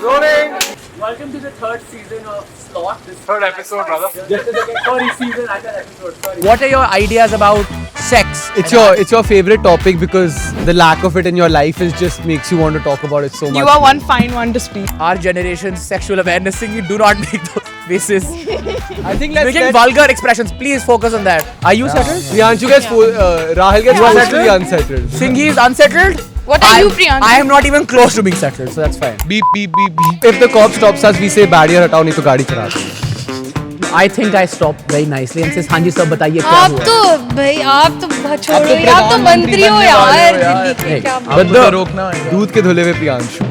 Rolling! Welcome to the third season of Slot. Third episode, brother. Sorry, season, I said episode, sorry. What are your ideas about sex? It's your favorite topic because the lack of it in your life is just makes you want to talk about it so much. You are one fine one to speak. Our generation's sexual awareness thing, you do not make those faces. I think let's Making vulgar expressions, please focus on that. Are you settled? Priyanshu gets Rahul gets forcefully unsettled. Singhi is unsettled? What are you, Priyanshu? I am not even close to being settled, so that's fine. Beep beep beep beep. If the cop stops us, we say barrier हटाओ नहीं तो गाड़ी चला दो. I think I stopped very nicely and says, हाँ जी सब बताइए क्या आप हुआ? तो भाई आप तो छोड़ो आप तो मंत्री हो यार दिल्ली के क्या But the दूध के धुले हुए Priyanshu.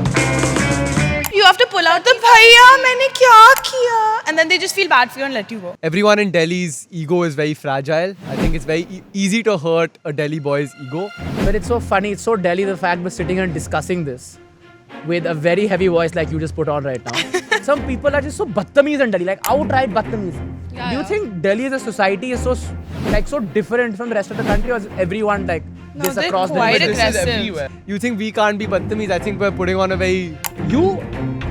You have to pull out the भैया मैंने क्या किया and then they just feel bad for you and let you go. Everyone in Delhi's ego is very fragile. I think it's very easy to hurt a Delhi boy's ego. But it's so funny, it's so Delhi the fact we're sitting here and discussing this with a very heavy voice like you just put on right now. Some people are just so battameez in Delhi, like outright battameez. Do you think Delhi as a society is so different from the rest of the country, or is everyone like No, this they're across quite the aggressive. You think we can't be battameez? I think we're putting on a very You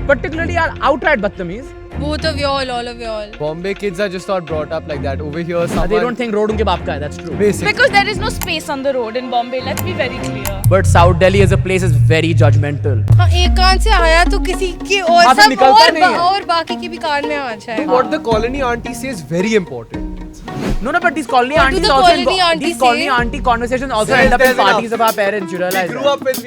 particularly are outright battameez. both of y'all all of y'all Bombay kids are just not brought up like that. Over here, someone They don't think road unke baap ka hai, that's true. basic. Because there is no space on the road in Bombay. Let's be very clear. But South Delhi as a place is very judgmental. हाँ एक कान से आया तो किसी के और हाँ, तो सब निकलता नहीं है। और बाकी के भी कान में आ जाएगा. What the colony auntie says very important. No, but these colony What do aunties the also colony aunties these colony say? auntie conversations also Says end up in there's parties enough. of our parents, you realize? We grew up with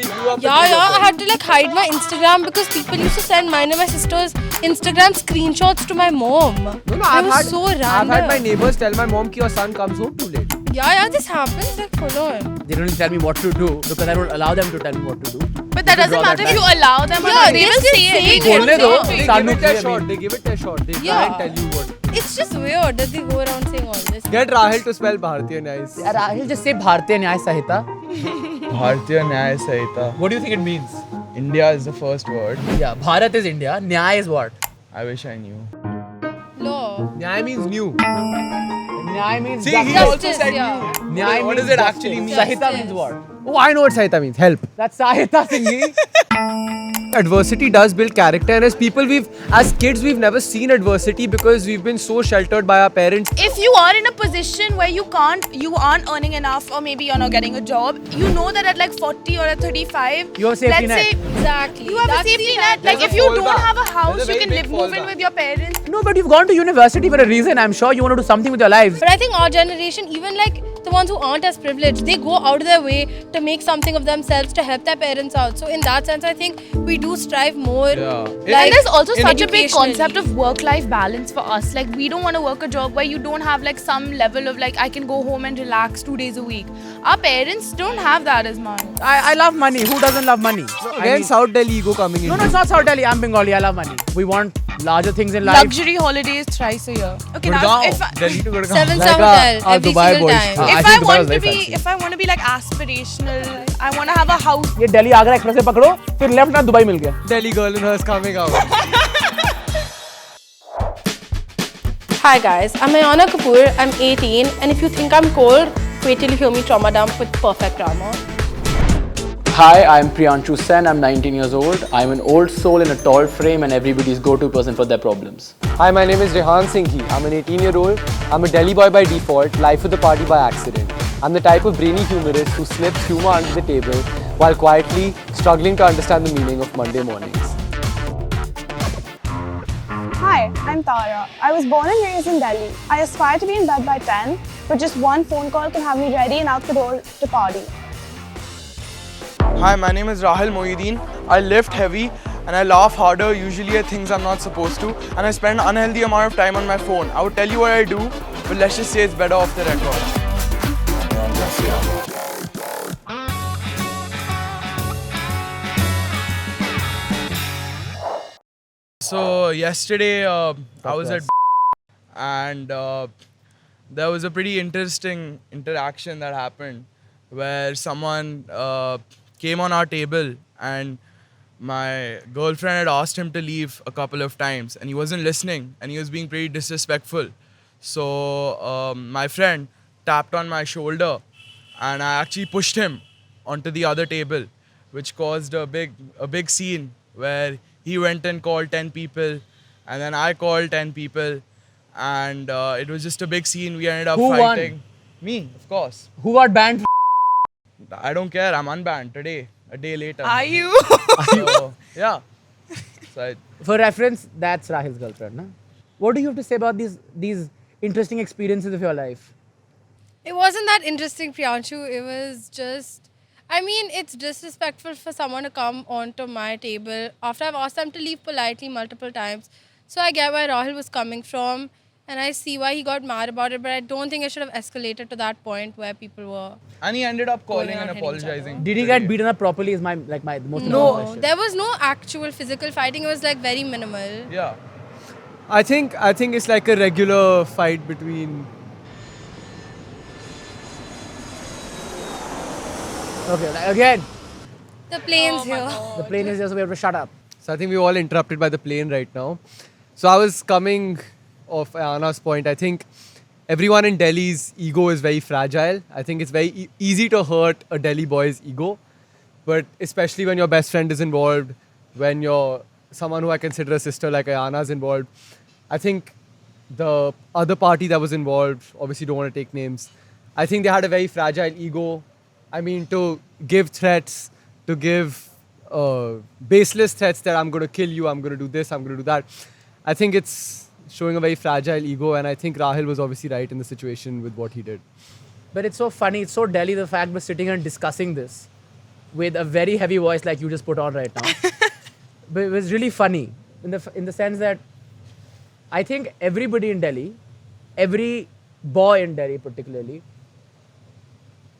Yeah, I had to like hide my Instagram because people used to send mine and my sister's Instagram screenshots to my mom. No, It I've was had, so random. I've had my neighbors tell my mom ki your son comes home too late. Yeah, this happens. Like, follow it. They don't tell me what to do because I don't allow them to tell me what to do. But that doesn't draw that matter if line. you allow them or Yeah, not. They they will still say say it. it. They will Bolne do. say it. They Sanu give it a clear shot. me. They give it a shot. They Yeah. try and tell you what. It's just weird that they go around saying all this. Get Rahul to spell Bharatiya nice. Rahul just say Bharatiya Nyay Sahita. Bharatiya Nyaya Sahita. What do you think it means? India is the first word. Yeah, Bharat is India. Nyay is what? I wish I knew. Law. Nyaya means new. Nyay means See, he justice. also Justice, said yeah. new. Nyay What means does it justice. actually mean? Sahita Justice. means what? Oh, I know what Sahita means. Help. That's Sahita Singhi. Adversity does build character, and as people, as kids, we've never seen adversity because we've been so sheltered by our parents. If you are in a position where you aren't earning enough, or maybe you're not getting a job, you know that at like 40 or at 35, You have a safety let's net. say Exactly. you have That's a safety the net. Like There's if a you fallback. don't have a There's house, a you very can big move in fallback. with your parents. No, but you've gone to university for a reason. I'm sure you want to do something with your lives. But I think our generation, even like the ones who aren't as privileged, they go out of their way to make something of themselves to help their parents out. So in that sense, I think we do strive more. Yeah. Like, And there's also such a big educationally. concept of work-life balance for us. Like we don't want to work a job where you don't have like some level of like I can go home and relax 2 days a week. Our parents don't have that as much. I love money. Who doesn't love money? Again, South Delhi ego coming in. No, it's not South Delhi. I'm Bengali. I love money. We want larger things in life. Luxury holidays thrice a year. Okay, now Gurgaon, if I, Delhi to Gurgaon. Seven Like star a- hotel a every Dubai single boys. time. I if think I Dubai want was to very be fancy. if I want to be like aspirational, I want to have a house. ये Delhi Agra express से पकड़ो फिर left ना Dubai मिल गया. Delhi girl in hers coming out. Hi guys, I'm Ayana Kapoor. I'm 18, and if you think I'm cold, wait till you hear me trauma dump with perfect drama. Hi, I'm Priyanshu Sen. I'm 19 years old. I'm an old soul in a tall frame and everybody's go-to person for their problems. Hi, my name is Rehan Singhi. I'm an 18-year-old. I'm a Delhi boy by default, life of the party by accident. I'm the type of brainy humorist who slips humor under the table while quietly struggling to understand the meaning of Monday mornings. Hi, I'm Tara. I was born and raised in Delhi. I aspire to be in bed by 10, but just one phone call can have me ready and out the door to party. Hi, my name is Rahul Mohiuddin. I lift heavy and I laugh harder usually at things I'm not supposed to, and I spend an unhealthy amount of time on my phone. I would tell you what I do, but let's just say it's better off the record. So yesterday I was at and there was a pretty interesting interaction that happened where someone came on our table and my girlfriend had asked him to leave a couple of times and he wasn't listening and he was being pretty disrespectful. So my friend tapped on my shoulder and I actually pushed him onto the other table, which caused a big scene where he went and called 10 people, and then I called 10 people, and it was just a big scene. We ended up Who won? fighting. Me, of course. Who got banned? I don't care. I'm unbanned today. A day later. Are you? So, yeah. So For reference, that's Rahil's girlfriend. Na? What do you have to say about these interesting experiences of your life? It wasn't that interesting, Priyanshu. It was just, I mean, it's disrespectful for someone to come onto my table after I've asked them to leave politely multiple times. So I get where Rahul was coming from, and I see why he got mad about it, but I don't think it should have escalated to that point where people were. and he ended up calling Going and on hitting each other. apologizing. Did he get beaten up properly? Is my most important No, question. there was no actual physical fighting. It was like very minimal. Yeah. I think it's like a regular fight between. Okay, again, The plane's here. the plane is here, so we have to shut up. So I think we're all interrupted by the plane right now. So I was coming off Anna's point. I think everyone in Delhi's ego is very fragile. I think it's very easy to hurt a Delhi boy's ego, but especially when your best friend is involved, when you're someone who I consider a sister like Ayana's involved. I think the other party that was involved, obviously don't want to take names, I think they had a very fragile ego. I mean, to give threats, to give baseless threats that I'm going to kill you, I'm going to do this, I'm going to do that. I think it's showing a very fragile ego, and I think Rahil was obviously right in the situation with what he did. But it's so funny, it's so Delhi the fact we're sitting and discussing this with a very heavy voice like you just put on right now. But it was really funny in the sense that I think everybody in Delhi, every boy in Delhi particularly,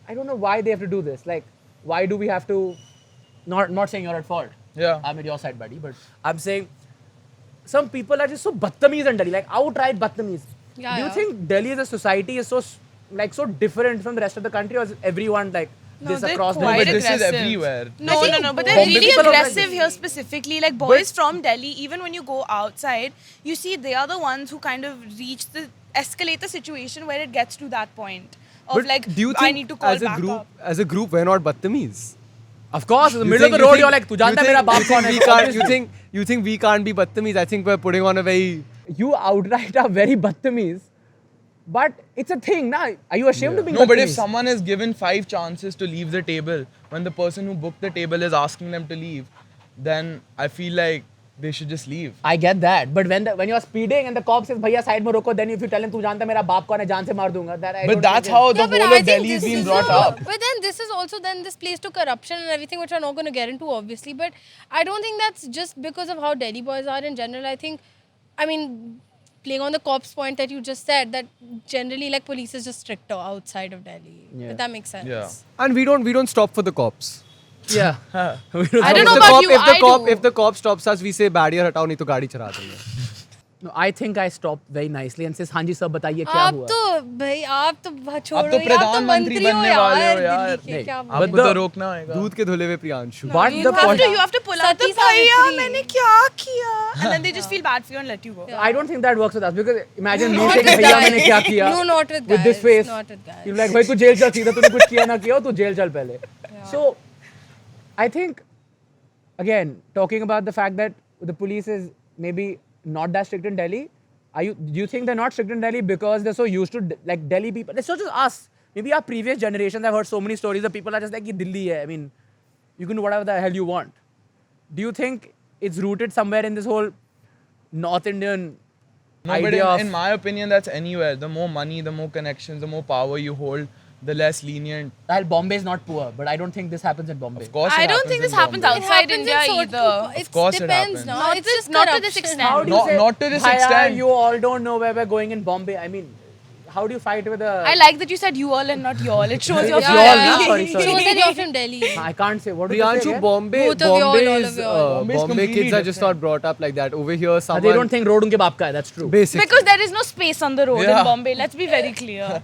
I don't know why they have to do this. Like, why do we have to? Not saying you're at fault. Yeah. I'm at your side, buddy. But I'm saying some people are just so battamiz in Delhi, like outright battamiz. Yeah, Do you yeah. think Delhi as a society is so different from the rest of the country, or is everyone like this they're across the quite But board? this is aggressive. everywhere. No, but they're Bombay really people are aggressive like- here specifically. Like boys from Delhi, even when you go outside, you see they are the ones who kind of escalate the situation where it gets to that point of But like, do you think I need to call as a back group, up. as a group, we're not battamiz? Of course, in the You middle of think- the road, think- you're like, "Tu janta you mera think- baap you kaun think hai?" we can't- Obviously. you think we can't be battamiz? I think we're putting on a very. You outright are very battamiz, but it's a thing, na? Are you ashamed to be? No, but if battamiz? someone is given 5 chances to leave the table, when the person who booked the table is asking them to leave, then I feel like they should just leave. I get that, but when you're speeding and the cop says, "Bhaiya side mein roko," then if you tell him, "Tu janta mera baap kaun hai, jaan se maar dunga," that I But don't that's think how is- the Yeah, but whole I of think Delhi is this being is brought a- up. But then this is also then this plays to corruption and everything, which we're not going to get into, obviously. But I don't think that's just because of how Delhi boys are in general. I think, I mean, playing on the cops' point that you just said, that generally like police is just stricter outside of Delhi. Yeah. If that makes sense. Yeah. And we don't stop for the cops. Yeah. I don't If know the about cop, you, if the cop stops us, we say barrier हटाओ नहीं तो गाड़ी चला देंगे. No, I think I stopped very nicely and says, "हाँ जी sir, बताइए क्या आप हुआ?" तो भाई आप तो छोड़ो आप तो यार, प्रधानमंत्री मंत्री हो बनने वाले हो यार यार। दिल्ली के, नहीं, क्या but आपको the- तो रोकना होगा. दूध के धुले हुए Priyanshu. But You the have point, to pull out the Sati bhaiya, Savitri. मैंने क्या किया? And then they just feel bad for you and let you go. I don't think that works with us because imagine me Not saying, with "भैया guys. मैंने क्या किया?" No, not with with this guys, face. not with guys. You're like, "भाई तू jail चल सीधा, तूने कुछ किया ना किया, तू जेल चल पहले." So, I think again talking about the fact that the police is maybe not that strict in Delhi. Do you think they're not strict in Delhi because they're so used to like Delhi people? It's not just us. Maybe our previous generations have heard so many stories that people are just like, "Ye Delhi hai." I mean, you can do whatever the hell you want. Do you think it's rooted somewhere in this whole North Indian No, but idea in my opinion, that's anywhere. The more money, the more connections, the more power you hold, the less lenient. Well, Bombay is not poor, but I don't think this happens in Bombay. Of course, I it don't happens think this in happens Bombay. It outside happens India in certain- either. It course it depends, happens. no? Not It's this- just not to this corruption. extent. How do you Not- say, not to this "Bhaiya, extent." you all don't know where we're going in Bombay. I mean, how do you fight with a... I like that you said you all and not y'all. It shows your It's Yeah, y'all, yeah. na? Sorry, sorry. Shows that you're from Delhi. I can't say. What do you say Priyanshu, again? Bombay, Both of y'all, all Bombay of is, y'all. Bombay is Bombay completely kids are just not brought up like that. Over here, someone They don't think road unke baap ka hai. That's true. basically. Because there is no space on the road Yeah. in Bombay. Let's be very clear.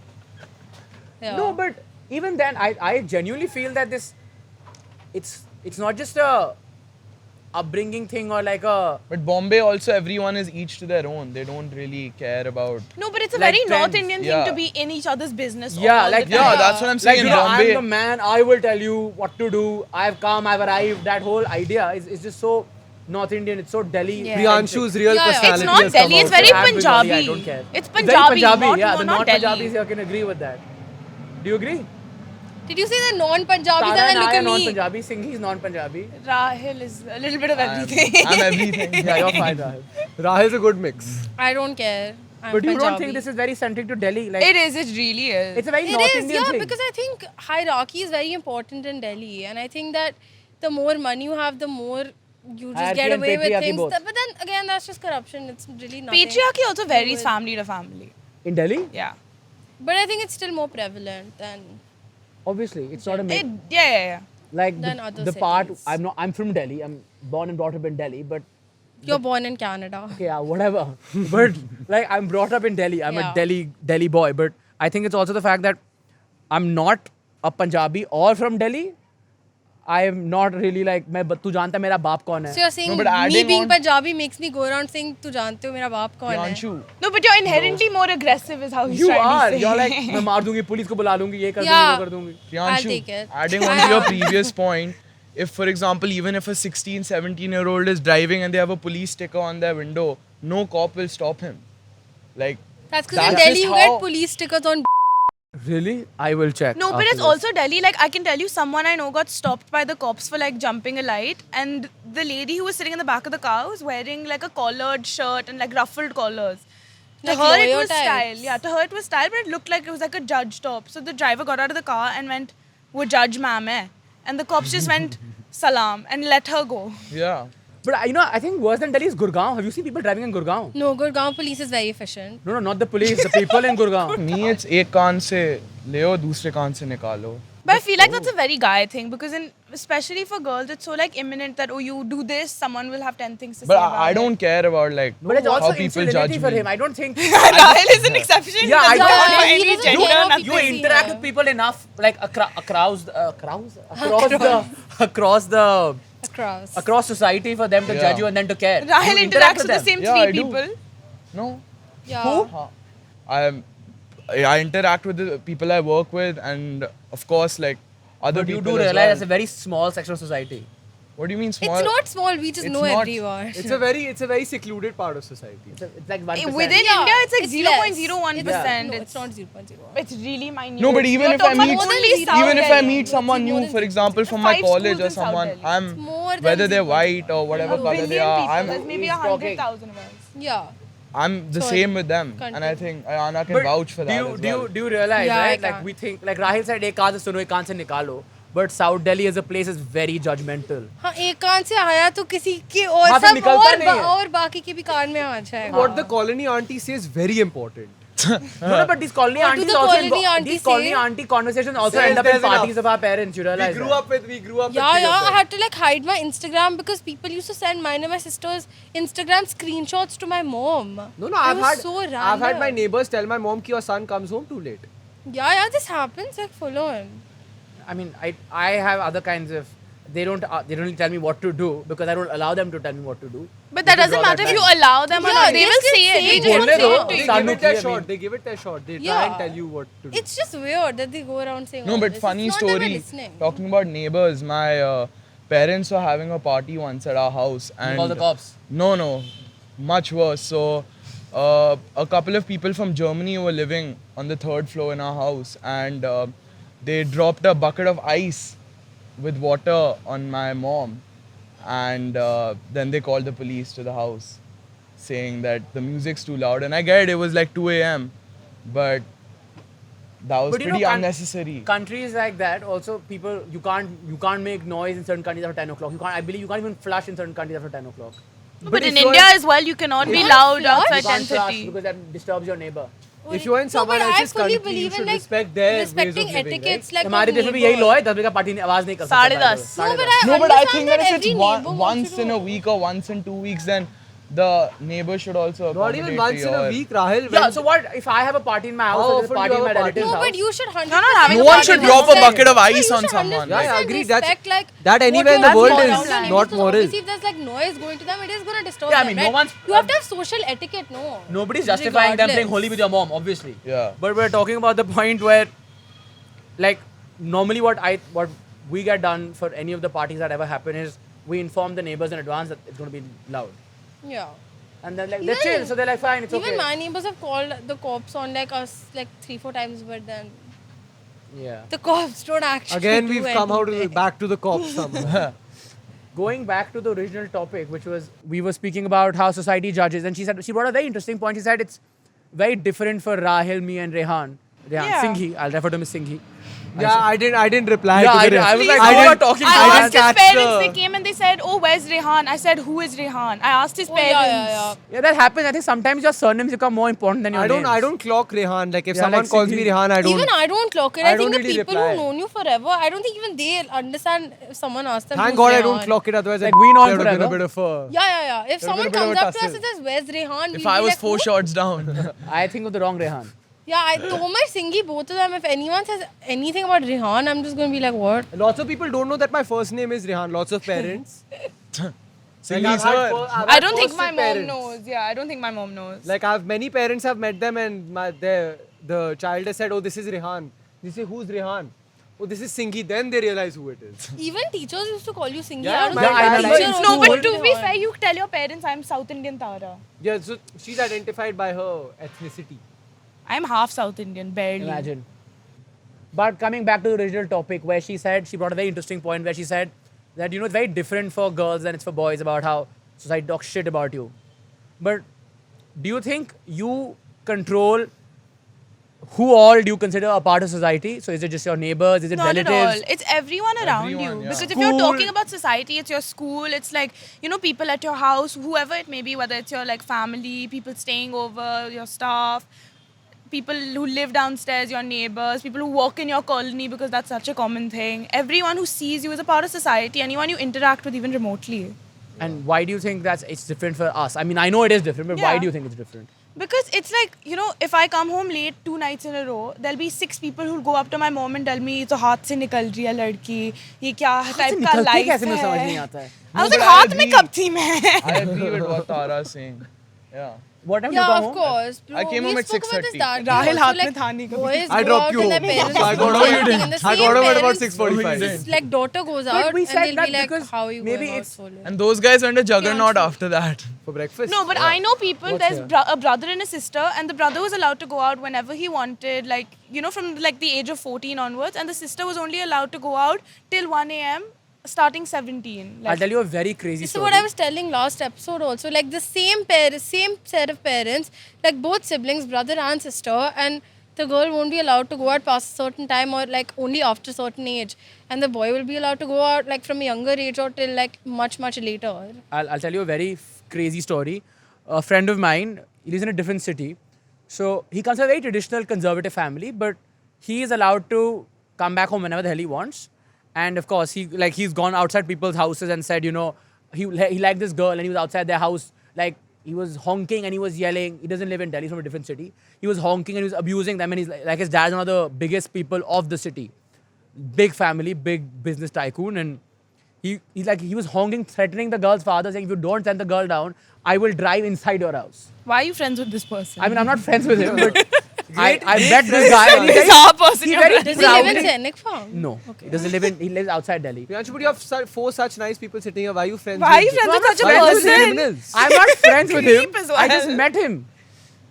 Yeah. No, but even then, I genuinely feel that it's not just a upbringing thing or like a... But Bombay also, everyone is each to their own. They don't really care about. No, but it's a Like very North trends. Indian thing Yeah. to be in each other's business. Yeah, all like- the time. Yeah, that's what I'm saying. Like, in you know, Bombay, I'm the man, I will tell you what to do. I've come, I've arrived. That whole idea is just so North Indian. It's so Delhi. Yeah. Priyanshu's real Yeah, yeah. personality It's not has come Delhi, it's out. very I'm Bengali, Punjabi. I don't care. It's Very Punjabi, yeah. The not non-Punjabis Delhi. here can agree with that. Do you agree? Did you say the non-Punjabis Tara and and then look I are at me? non-Punjabi. Singhi is non-Punjabi. Rahil is a little bit of everything. I'm everything. Yeah, you're fine, Rahul. Rahul's a good mix. I don't care. I'm But you don't Punjabi. think this is very centric to Delhi? Like, It is, it really is. it's a very It North is, Indian yeah, thing. because I think hierarchy is very important in Delhi, and I think that the more money you have, the more you just Hierarchy get and away with patriarchy things. both. But then again, that's just corruption. It's really nothing. Patriarchy also to do varies with- family to family. In Delhi? Yeah. But I think it's still more prevalent than. Obviously, it's not a It, myth. yeah. Like than other the part cities. I'm from Delhi. I'm born and brought up in Delhi, but You're born in Canada. yeah, whatever. But like I'm brought up in Delhi. I'm Yeah. a Delhi boy. But I think it's also the fact that I'm not a Punjabi or from Delhi. I am not really like मैं तू जानता मेरा बाप कौन है? So you're saying No, but me adding being on- Punjabi makes me go around saying "तू जानते हो मेरा बाप कौन है?" Priyanshu, No, but you're inherently more aggressive is how he's You trying are. to say. You're like मैं मार दूंगी पुलिस को बुला लूंगी ये कर दूंगी Yeah. वो कर दूंगी. Priyanshu, take it. adding on to your previous point, if for example, even if a 16, 17-year-old is driving and they have a police sticker on their window, no cop will stop him. Like, That's because in That's Delhi just you get how- police stickers on. Really? I will check. No, but after it's this. also Delhi. Like, I can tell you, someone I know got stopped by the cops for like jumping a light, and the lady who was sitting in the back of the car was wearing like a collared shirt and like ruffled collars. To Like her, it lawyer was types. style. Yeah, to her, it was style, but it looked like it was like a judge top. So the driver got out of the car and went, "Wo judge ma'am hai," and the cops just went, "Salam," and let her go. yeah. But I think worse than Delhi is Gurgaon. Have you seen people driving in Gurgaon? No, Gurgaon police is very efficient. No, not the police. The people in Gurgaon. Me, it's एक कान से ले दूसरे कान से निकालो. But I feel like that's a very guy thing because especially for girls, it's so like imminent that oh, you do this, someone will have 10 things to But say about I it. don't care about like But it's also how people judge insularity for me. him. I don't think. Rahil is an exception. Yeah, I He does don't- not for he any doesn't gender, care what nothing. You people see interact her. with people enough, like across society for them to Yeah. judge you and then to care. Rahil You interacts with the them. same Yeah, three I do. people. No, Yeah. I interact with the people I work with, and of course, like other But you people do as realize well. it's a very small section of society. What do you mean small? It's not small. We just It's know not- everyone. It's a very secluded part of society. It's like 1%. Within Yeah, India, it's like it's 0.01%. No, it's not 0.01. It's really minute. No, but even You're if I talking meet, about only South even if I Delhi. meet someone more new, than for example, from my 5 college schools or in South someone, Delhi. I'm more than whether they're 0.01. white or whatever A color billion they are, people, there's maybe he's talking. 100,000 of us. Yeah. I'm the Sorry. same with them, and I Continue. think Ayana can But vouch for that do you, as do well. you do you realize, Yeah, I right? Like can. we think, like Rahil said, एक कान से सुनो, एक कान से निकालो. But South Delhi as a place is very judgmental. हाँ एक कान से आया तो किसी के और हाँ, फिर सब निकलता नहीं है। और बाकी के भी कान में आ जाएगा. What the colony auntie says is very important. No, but these colony What do aunties the also colony aunties these colony say? auntie conversations also Says end up in there's enough. parties of our parents. You We realize? grew that? up with Yeah, three of I them. had to like hide my Instagram because people used to send mine and my sister's Instagram screenshots to my mom. No, It I've was had so I've had my random. neighbors tell my mom कि your son comes home too late. Yeah, this happens like full on. I mean, I have other kinds of. They don't tell me what to do because I don't allow them to tell me what to do. But that They doesn't draw matter if that you line. allow them or Yeah, not. They they will still say it. say They it. just Bolne won't say do. it to They you. Son give it of their P, I shot. mean. They give it their shot. They try Yeah. and tell you what to do. It's just weird that they go around saying No, all but this. funny It's not that we're story. listening. Talking about neighbors, my parents were having a party once at our house, and Call the cops. No, much worse. So, a couple of people from Germany were living on the 3rd floor in our house, and they dropped a bucket of ice with water on my mom, and then they called the police to the house, saying that the music's too loud. And I get it was like 2 a.m., but that was But you know, pretty can- unnecessary. Countries like that also people you can't make noise in certain countries after 10 o'clock. I believe you can't even flush in certain countries after 10 o'clock. But in if you're India in- as well, you cannot be can't loud flush? outside You can't flush 10:30. because that disturbs your neighbor. If you're in No, someone but I else's fully country, you believe in should like respect their ways of respecting living, etiquettes right? like हमारे देश में भी यही law है 10 बजे का party ने आवाज नहीं कर सकता. 10:30. No, but I No, but I understand think that if every it's neighbor wants once to in a do. week or once in 2 weeks, then the neighbor should also Not even accommodate once to in a your- week, Rahil. Yeah, when- so what if I have a party in my house How or there's a often party do in you my have a relative's No, house? but you should 100%. You're not having No a one party should in drop a hostel. bucket of No, ice you on should someone. 100% Yeah, I agree. That's- respect, like, that what anywhere in you're the world doing is around your not neighbors, 'cause moral. Obviously, if there's like noise going to them, it is going to disturb Yeah, I them. mean, right? no one's- You have to have social etiquette, no? Nobody's justifying them playing Regardless. Holi with your mom, obviously. Yeah. But we're talking about the point where, like, normally what we get done for any of the parties that ever happen is we inform the neighbors in advance that it's going to be loud. Yeah. And they're like, they're chill, so they're like, fine, it's Even okay. my neighbors have called the cops on like us like 3-4 times, but then Yeah. the cops don't actually. Again, do we've come out anything. back to the cops somehow. Going back to the original topic, which was we were speaking about how society judges, and she brought a very interesting point. She said it's very different for Rahil, me, and Rehan. Yeah. Singhi. I'll refer to him as Singhi. Yeah, I didn't reply Yeah, to the I was like, I oh, didn't- we're talking I about asked his catch parents, the- they came and they said, oh, where's Rehan? I said, who is Rehan? I asked his Oh, parents. yeah. Yeah, that happens. I think sometimes your surnames become more important than your I names. don't clock Rehan. Like if Yeah, someone like calls me Singhi. Rehan, I don't. Even I don't clock it. I I think don't the really people reply. who've known you forever, I don't think even they understand if someone asks them. Thank who's God I Rehan. don't clock it. Otherwise, Like, we know him there would have been a forever. bit of a. Yeah. If someone been a bit comes of a up to us tussle. and says, "Where's Rehan?" If we'll I be was like, 4 "Who?" shots down. I think of the wrong Rehan. Yeah, Tomar, Singhi, both of them. If anyone says anything about Rehan, I'm just gonna be like, "What?" Lots of people don't know that my first name is Rehan. Lots of parents. Singhi, I've had sir. I've I had don't think first my mom parents. knows. Yeah, I don't think my mom knows. Like many parents have met them and the child has said, "Oh, this is Rehan." They say, "Who's Rehan?" "Oh, this is Singhi." Then they realize who it is. Even teachers used to call you Singhi. Yeah, I don't my think dad my likes- teacher No, also but to called be Rehan. fair, you tell your parents I'm South Indian Tara. Yeah, so she's identified by her ethnicity. I'm half South Indian, barely. Imagine. But coming back to the original topic, where she brought a very interesting point where she said that, it's very different for girls than it's for boys about how society talks shit about you. But do you think you control who all do you consider a part of society? So is it just your neighbors? Is it Not relatives? at all. It's everyone around Everyone, you. yeah. Because if you're School. talking about society, it's your school. It's like, people at your house, whoever it may be, whether it's your like family, people staying over, your staff, people who live downstairs, your neighbors, people who walk in your colony because that's such a common thing. Everyone who sees you is a part of society. Anyone you interact with even remotely. And why do you think it's different for us? I mean, I know it is different, but why Yeah. do you think it's different? Because it's like, if I come home late 2 nights in a row, there'll be 6 people who'll go up to my mom and tell me, तो हाथ से निकल रही है लड़की, ये क्या type का निकलते life कैसे मुझे समझ नहीं है. आता है. I was No, like, but I हाथ में agree. कब थी मैं? I agree with what Tara is saying. Yeah. What time do you Yeah, come of home? course. Bro, I came we home at spoke about this 6:30. that day Rahil also, हाथ में like, था नहीं कभी. boys I go dropped out you and their home. parents So I do got home- something and the I same got home at about parents- 6:45. didn't. Like daughter goes But out we and said they'll that be like, because "How are you maybe going out it's- so late?" And those guys went a juggernaut after that. For breakfast. No, but I know people, What's there's here? a brother and a sister, and the brother was allowed to go out whenever he wanted, like, from like the age of 14 onwards, and the sister was only allowed to go out till 1 a.m. starting 17. I'll Like, tell you a very crazy This is story. what I was telling last episode also. Like the same set of parents, like both siblings, brother and sister, and the girl won't be allowed to go out past a certain time or like only after a certain age. And the boy will be allowed to go out like from a younger age or till like much, much later. I'll tell you a very crazy story. A friend of mine, he lives in a different city. So he comes from a very traditional conservative family, but he is allowed to come back home whenever the hell he wants. And of course, he's gone outside people's houses and said, he liked this girl and he was outside their house, like he was honking and he was yelling. He doesn't live in Delhi, he's from a different city. He was honking and he was abusing them, and he's like his dad's one of the biggest people of the city. Big family, big business tycoon, and he was honking, threatening the girl's father, saying, if you don't send the girl down, I will drive inside your house. why are you friends with this person? I mean, I'm not friends with him, but I met this guy and He's our person. he you're very friends Does with. he live in proudly- Sainik Farm? No, he lives outside Delhi. Priyanshu, but you have 4 such nice people sitting here. Why are you friends Why are you with friends with such a Why are you friends with person? criminals? I'm not friends with him. Creep as I just well. met him.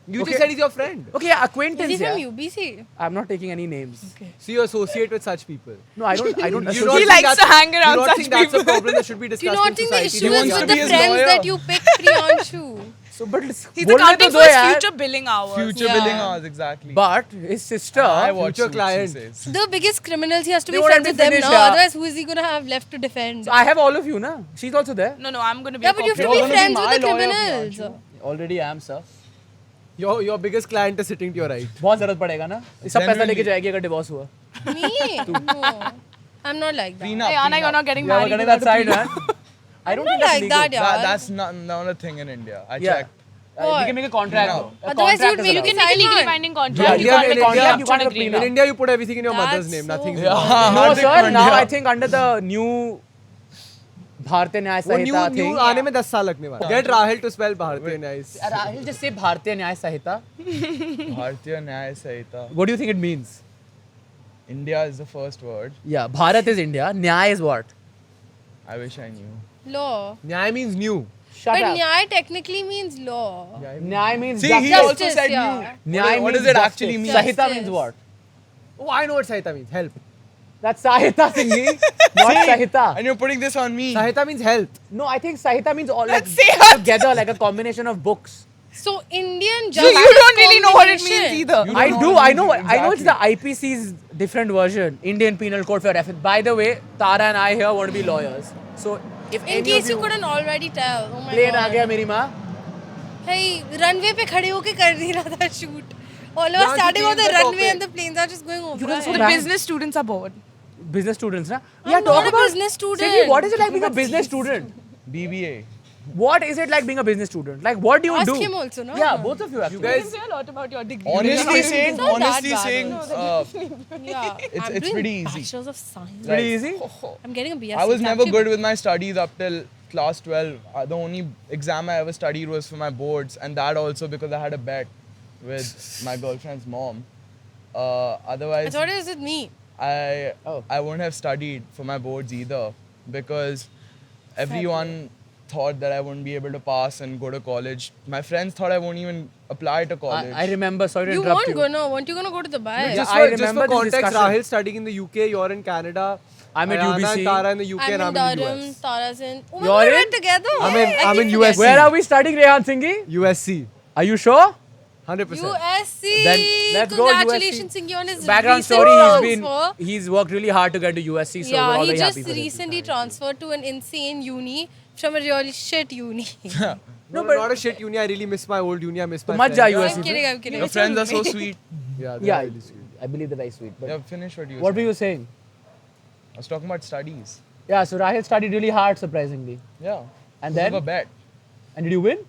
You Okay. just said he's your friend. Okay, yeah, Is acquaintance. he from Yeah. UBC? I'm not taking any names. So you associate with such people. No, I don't. I don't. You associate- don't He think likes that's- to hang around you don't such think that's people. a problem that should be Do discussed you not in think the society? issue He is wants with to the be his friends lawyer. that you picked, Priyanshu? So, but He's बोलने accounting तो for दो his यार. future billing hours. Future Yeah. billing hours, exactly. But his sister. I watch future Suits, client. he says. The biggest criminals, he has to They be won't let friends me with them finish, now. yeah. Otherwise, who is he going to have left to defend? So I have all of you, na. She's also there. No, I'm going to be Yeah, a but you have to cop. be gonna be friends my with the lawyer, criminals. Already am, sir. Your biggest client is sitting to your right. बहुत जरूरत पड़ेगा ना. ये सब पैसा Genuinely. लेके जाएगी अगर divorce हुआ. Me? No. I'm not like that. Prenup, Hey, Anna, prenup. you're not getting Yeah, we're married. getting without that a side, prenup. man. I don't I'm think not that's like legal. that, yeah. That's not a thing in India. I Yeah. checked. We can make a contract. No. though. A Otherwise, contract you'd is make You allowed. can make a Sign legally on. binding Yeah, contract. You yeah, can't in make India, contract you on can't have a agreement. prenup. In India, you put everything in your mother's That's name. so Nothing. weird. No, Hardik sir. Pandya. Now I think under the new Bharatiya Nyaya वो Sahita new thing. आने में 10 साल लगने वाला. Get Rahil to spell Bharatiya nice. I'll just say Bharatiya Nyaya Sahita. Bharatiya Nyaya Sahita. What do you think it means? India is the first word. Yeah, Bharat is India. Nyaya is what? I wish I knew. Law. Nyay means new. Shut But up. Nyay technically means law. Nyay means See, he justice. also said yeah. new. Nyay What means does it justice. actually mean? Sahita Justice. means what? Oh, I know what Sahita means. Help. That's Sahita Singhi, not Sahita. And you're putting this on me. Sahita means help. No, I think Sahita means all like say it. together, like a combination of books. So Indian So just you has don't really know what it combination. means either. You don't I know do. what it I know. means I know it's the exactly. IPC's different version, Indian Penal Code for reference. By the way, Tara and I here want to be lawyers. So if In any case of you couldn't already tell. Oh my plane god. आ गया मेरी माँ. Hey, runway पे खड़े होके कर नहीं रहा था shoot. All of us Yeah, standing on the planes are runway topic. and the planes are just going over. guys so us. The bad. business students are bored. Business students, na? I'm not a business student. Singhi, what is it like being a business student? BBA. What is it like being a business student? Like, what do you Ask do? him also, no? Yeah, both of you actually. You guys, Say a lot about your degree. Honestly saying, It's not that honestly bad, saying, Yeah. It's- I'm it's doing pretty easy. Bachelor's of Science. Pretty easy. I'm getting a BSc. I was It's never actually good with my studies up till class 12. The only exam I ever studied was for my boards, and that also because I had a bet with my girlfriend's mom. I Otherwise, thought it was with me. I Oh. I wouldn't have studied for my boards either because everyone thought that I wouldn't be able to pass and go to college. My friends thought I won't even apply to college. I remember. Sorry to You interrupt weren't you. gonna. Weren't you gonna go to Dubai? Yeah, just, I for, just remember for this context, discussion. Rahil's studying in the UK, you're in Canada. I'm at Ayana UBC. and Tara in the UK and I'm I'm in in Durham. US. Tara's in. Oh my You're god, we in? went together. I'm in keep USC. forgetting. Where are we studying, Rehan Singhi? USC. Are you sure? 100%. USC. Then let's go Congratulations, USC. Singhi, on his Background recent story: transfer. he's worked really hard to get to USC, so we're Yeah, all he very just happy for him. recently transferred to an insane uni from a really shit uni. No, but not a shit uni. I really miss my old uni. I miss my मत friends. जा I'm USC. kidding, I'm kidding. Your friends are so sweet. Yeah, Yeah, really sweet. I believe they're very sweet. But Yeah, finish what you what were said. you saying? I was talking about studies. Yeah, so Rahil studied really hard, surprisingly. Yeah. And Because of then? a bet. And did you win?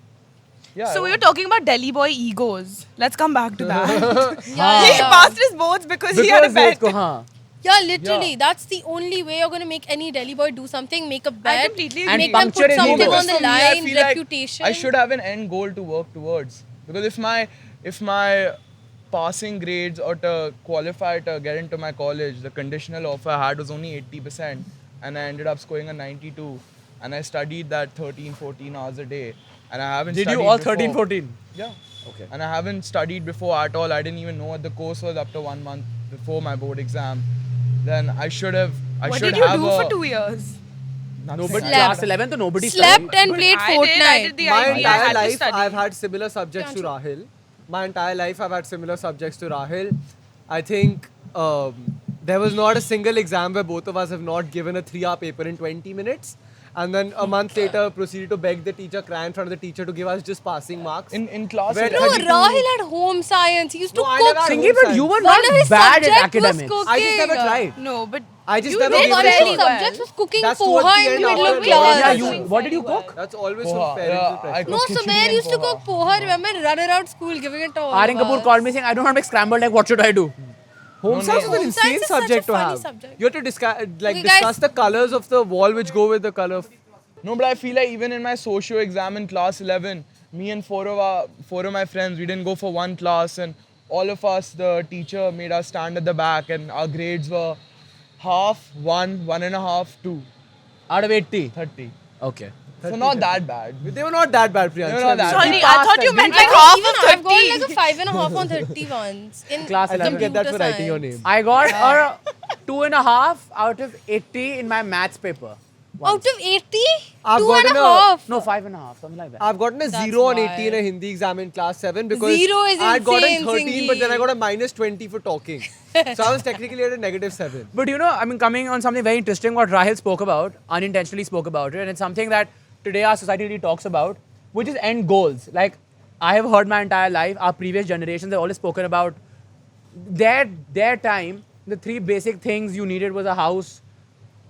Yeah. So I we were won. talking about Delhi boy egos. Let's come back to that. Yeah, He yeah. passed his boards because he had a bet. हाँ. Yeah, literally. Yeah. That's the only way you're gonna make any Delhi boy do something. Make a bet. completely And make them puncture put his something ego. on the For me, I line. feel like Reputation. I should have an end goal to work towards. Because if my passing grades or to qualify to get into my college, the conditional offer I had was only 80%, and I ended up scoring a 92, and I studied that 13, 14 hours a day, and I haven't. Did you studied all before. 13, 14? Yeah. Okay. And I haven't studied before at all. I didn't even know what the course was up to 1 month before my board exam. Then I should have. I What should did you have do a, for 2 years? Nobody Slept. class 11, so nobody Slept studied. and played I Fortnite. did the My IB. I entire had to life, study. I've had similar subjects to Rahil. My entire life, I've had similar subjects to Rahil. I think there was not a single exam where both of us have not given a 3-hour paper in 20 minutes. And then a month later, proceeded to beg the teacher, cry in front of the teacher to give us just passing marks. in class. Where- 11. No, Rahil had home science. He used to No, I cook. never had Singhi, but you were One not of his bad at subject was academics. cooking. I just never tried. No, but I just you never did gave One it of a his shot. subjects was cooking That's towards poha the in end the middle after of the board class. exam. Yeah, what did you cook? That's always Poha, from parental yeah, I pressure. No, cooked so khichdi man and used to poha. cook poha. Remember, run around school giving it to all Aryan of Kapoor us. called me saying, I don't want to make scrambled egg, what should I do? Home science is an Home insane science is such a subject to funny have. subject. You have to discuss Okay, guys. the colors of the wall which go with the color of. No, but I feel like even in my socio exam in class 11, me and four of my friends, we didn't go for one class, and all of us, the teacher made us stand at the back, and our grades were half, 1, 1.5, 2, Out of 80. 30. Okay. So not that bad. They were not that bad, Priyansh. They were not that sorry, bad. I thought you meant like I half even of I've got 30. like a 5.5 on 30 once in Class I didn't 11. get that for computer writing your science. name. I got a 2.5 out of 80 in my maths paper. Out of 80? I've Two gotten and a a- half. No, 5.5, something like that. I've gotten a That's 0 on 80 in a wild. Hindi exam in class 7 because Zero is I had gotten insane, 13, but then I Singhi. got a minus 20 for talking. So I was technically at a negative 7. But you know, I mean, coming on something very interesting, what Rahil spoke about, unintentionally spoke about it, and it's something that today our society really talks about, which is end goals. Like, I have heard my entire life, our previous generations have always spoken about their time, the 3 basic things you needed was a house,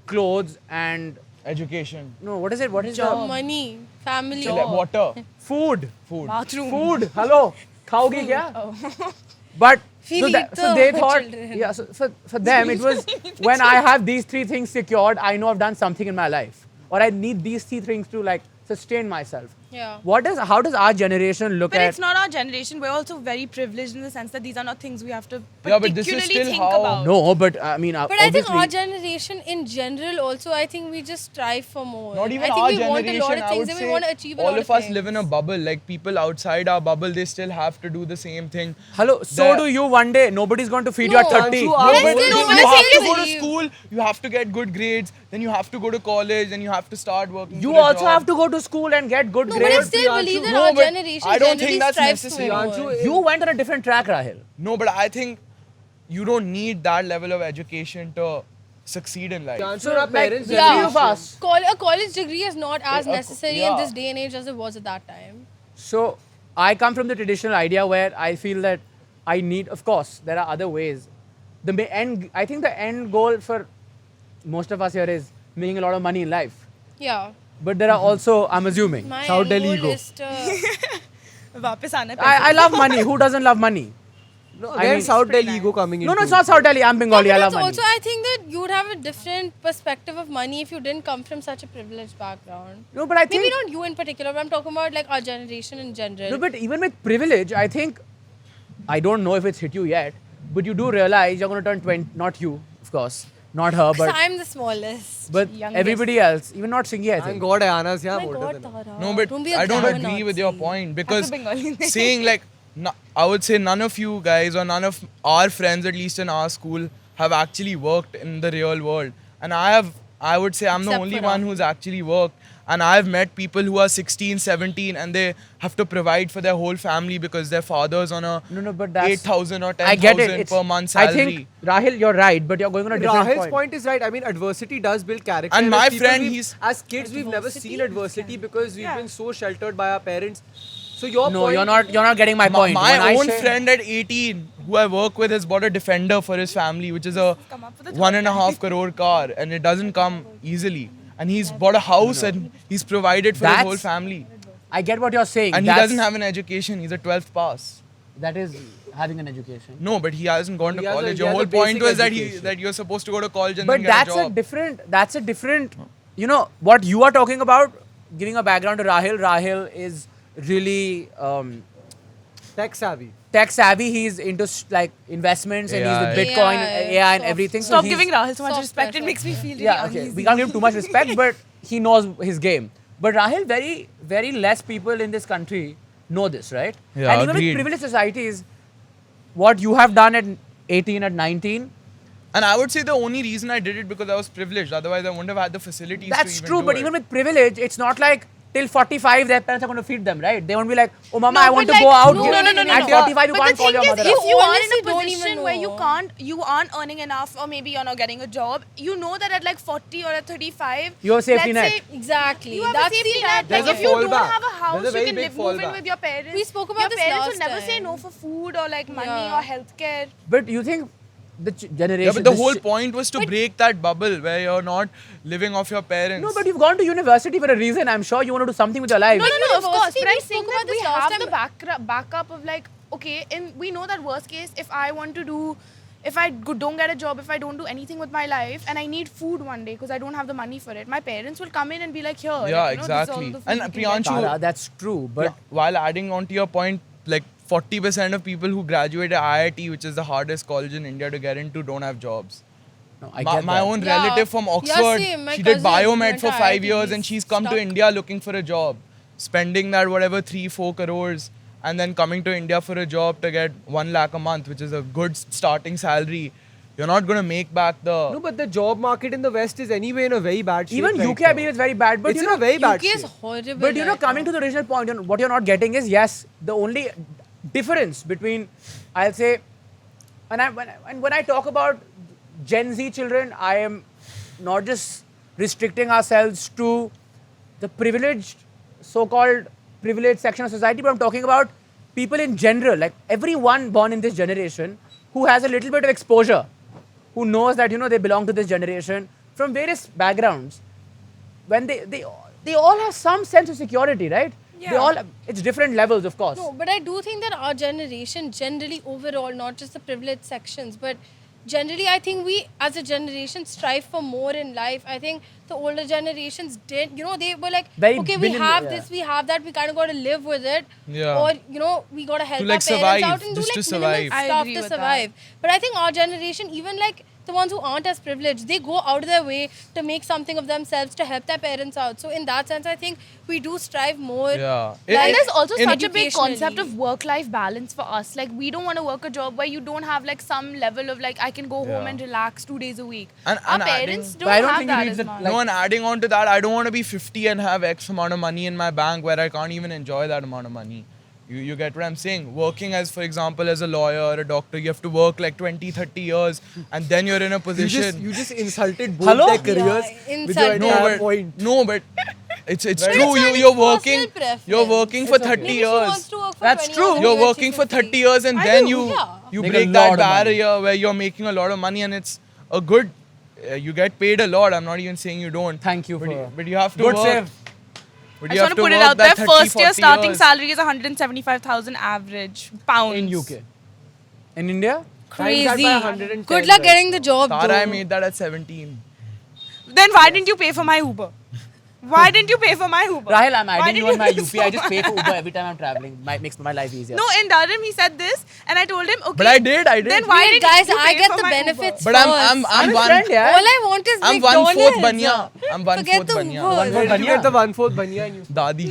clothes, and Education. no, what is it? What is Money, family. Water. food? Food. Bathroom. Food. Hello. Khaogi kya? But We'll so, eat so the they thought, children. yeah. So for them, it was when I have these 3 things secured, I know I've done something in my life, or I need these 3 things to like sustain myself. Yeah. How does our generation look But at? it's not our generation. We're also very privileged in the sense that these are not things we have to Yeah, but this is particularly still think how- about. No, but I mean, But I think obviously- our generation in general also, I think we just strive for more. Not even I think our we generation. want a lot of I things would and say we want to achieve a all lot of of us things. live in a bubble. Like people outside our bubble, they still have to do the same thing. Hello, so The- do you one day. Nobody's going to feed you No, at 30. Anshu, No, our but goal still is- you no, but have I to go to believe- school, you have to get good grades, then you have to go to college, then you have to start working. You for a also job. have to go to school and get good No, but I grades. still believe that No, our but generation I don't generally think that's strives necessary. for more. Anshu, You went on a different track, Rahil. No, but I think you don't need that level of education to succeed in life. Anshu, So, our like, parents' the three generation- of us. A college degree is not as necessary in yeah. this day and age as it was at that time. So I come from the traditional idea where I feel that I need, of course, there are other ways. I think the end goal for most of us here is making a lot of money in life. Yeah. But there are also, I'm assuming, My South end Delhi goal go. is to वापस आना है I love money. Who doesn't love money? No, I again, mean- South Delhi ego coming in. No, it's not South Delhi. I'm Bengali. No, I but love it's money. also, I think that you would have a different perspective of money if you didn't come from such a privileged background. No, but I think. Maybe not you in particular, but I'm talking about like our generation in general. No, but even with privilege, I think, I don't know if it's hit you yet, but you do realize you're going to turn 20, not you, of course, not her, 'Cause but I'm the smallest. but everybody else, even not Singhi, I Thank think. God Ayana's Oh here my older God, than us. Tara. No, but Don't be a I don't grammar agree with your Nazi. point because Bengali name. saying like, I would say none of you guys or none of our friends, at least in our school, have actually worked in the real world. And I would say I'm the Except only for one Rahul. who's actually worked. And I've met people who are 16, 17 and they have to provide for their whole family because their father's on a No, but that's. 8,000 or I get it. 10,000 It's, per month I salary. think, Rahil, you're right, but you're going on a different Rahil's point is right. I mean, adversity does build character. And my as people, friend, we've- as kids, we've never seen adversity because we've been so sheltered by our parents. So your No, point, you're not getting my point. My When I own say- friend at 18 who I work with has bought a Defender for his family, which is a 1.5 crore car, and it doesn't come easily. And he's bought a house and he's provided for his That's- whole family. I get what you're saying. And he That's- doesn't have an education. He's a 12th pass. That is having an education. No, but he hasn't gone to He has a- college. he Your has a whole point basic was education. that you're supposed to go to college and But then get that's a job. that's a different, you know, what you are talking about, giving a background to Rahil. Rahil is really tech savvy. tech savvy. He's into like investments and he's with AI. Bitcoin, AI and Soft- everything. So Stop he's- giving Rahul so much software, respect. It makes me feel really Yeah, okay. uneasy. We can't give him too much respect, but he knows his game. But Rahil, very, very less people in this country know this, right? Yeah, and even agreed. with privileged societies, what you have done at 18, at 19, And I would say the only reason I did it because I was privileged. Otherwise, I wouldn't have had the facilities that's to even true. do But it. even with privilege, it's not like till 45 their parents are going to feed them, right? They won't be like, oh mama, No, I want but to go like, out. no, give-" no, no, no, At no. 45, you But can't the call thing your is, mother if up. you are in Honestly, a don't position even where you know. you aren't earning enough, or maybe you're not getting a job, you know that at like 40 or at 35, You have a safety let's net. say Exactly. you have That's a safety the net. There's Like a if you don't fallback. have a There's a house, you very can big move in fallback. with your parents. We spoke about your this parents last will never say time. no for food or like money Yeah. or healthcare. But you think the generation. Yeah, but the this whole sh- point was to break that bubble where you're not living off your parents. No, but you've gone to university for a reason. I'm sure you want to do something with your life. No, of course. University, But I'm we saying spoke that about we this last have the time. backup of like, okay, we know that worst case, if I want to do, if I don't get a job, if I don't do anything with my life, and I need food one day because I don't have the money for it, my parents will come in and be like, here. Yeah, like, you know, this is all exactly. the food And you can get. Priyanshu- Tara, that's true. But While adding on to your point, like 40% of people who graduate at IIT, which is the hardest college in India to get into, don't have jobs. no, I My, get my that. own Yeah. relative from Yeah, Oxford, same. My she did cousin biomed went for to 5 IIT, years and he's she's come to stuck. India looking for a job, spending that whatever 3-4 crores and then coming to India for a job to get 1 lakh a month, which is a good starting salary. You're not going to make back the... No, but the job market in the West is anyway in a very bad shape. Even right UK, I now. believe, is very bad. But It's you in know, a very bad UK is shape. horrible. But you know, right coming now. to the original point, what you're not getting is yes, the only difference between, I'll say, and when I talk about Gen Z children, I am not just restricting ourselves to the privileged, so-called privileged section of society, but I'm talking about people in general, like everyone born in this generation who has a little bit of exposure, who knows that, you know, they belong to this generation from various backgrounds. When they all have some sense of security, right? They Yeah. all, it's different levels, of course. No, but I do think that our generation generally overall, not just the privileged sections, but generally, I think we as a generation strive for more in life. I think the older generations did, you know, they were like, Very okay, we minimal, have yeah. this, we have that, we kind of got to live with it. Yeah. Or, you know, we got to help like, our parents survive, out and do just like to minimal survive. I stuff agree to with survive. But I think our generation, even like the ones who aren't as privileged, they go out of their way to make something of themselves to help their parents out. So in that sense, I think we do strive more. Yeah. And there's also in- such a big concept educationally. of work-life balance for us. Like, we don't want to work a job where you don't have like some level of like, I can go home Yeah. and relax 2 days a week. And Our adding- parents But don't I don't have think you that need as the- much. like- No, and adding on to that, I don't want to be 50 and have X amount of money in my bank where I can't even enjoy that amount of money. You get what I'm saying? Working as, for example, as a lawyer or a doctor, you have to work like 20, 30 years and then you're in a position. You just insulted both Hello? their careers Yeah, with your insulted. entire point. No, but it's But true. it's fine, You're it's working. personal preference. You're working for 30 Maybe she wants years. to work for That's 20 true. years and You're you working for achieve 50. 30 years and I then do, you yeah. you Make a break lot that of money. barrier where you're making a lot of money and it's a good. You get paid a lot. I'm not even saying you don't. Thank you But, for but you have to good work. save. But I you just have want to to put it work out there. that 30, First year 40 starting years. salary is 175,000 average pounds In UK. In India? Crazy. Times that by 110, Good luck right? getting the job. Tara, though. I made that at 17. Then why didn't you pay for my Uber? Why didn't you pay for my Uber? Rahil, I'm Why adding did you on my do UP. this I for just pay for Uber every time I'm traveling. Makes my life easier. No, in Durham he said this, and I told him, okay. But I did. Then why Wait, did guys, you I pay get for the my benefits. But I'm first. I'm a one. friend, yeah. All I want is I'm McDonald's. 1/4 banya. I'm Forget 1/4 the banya. word. Where did you Banya. get the 1/4 banya and you? Dadi.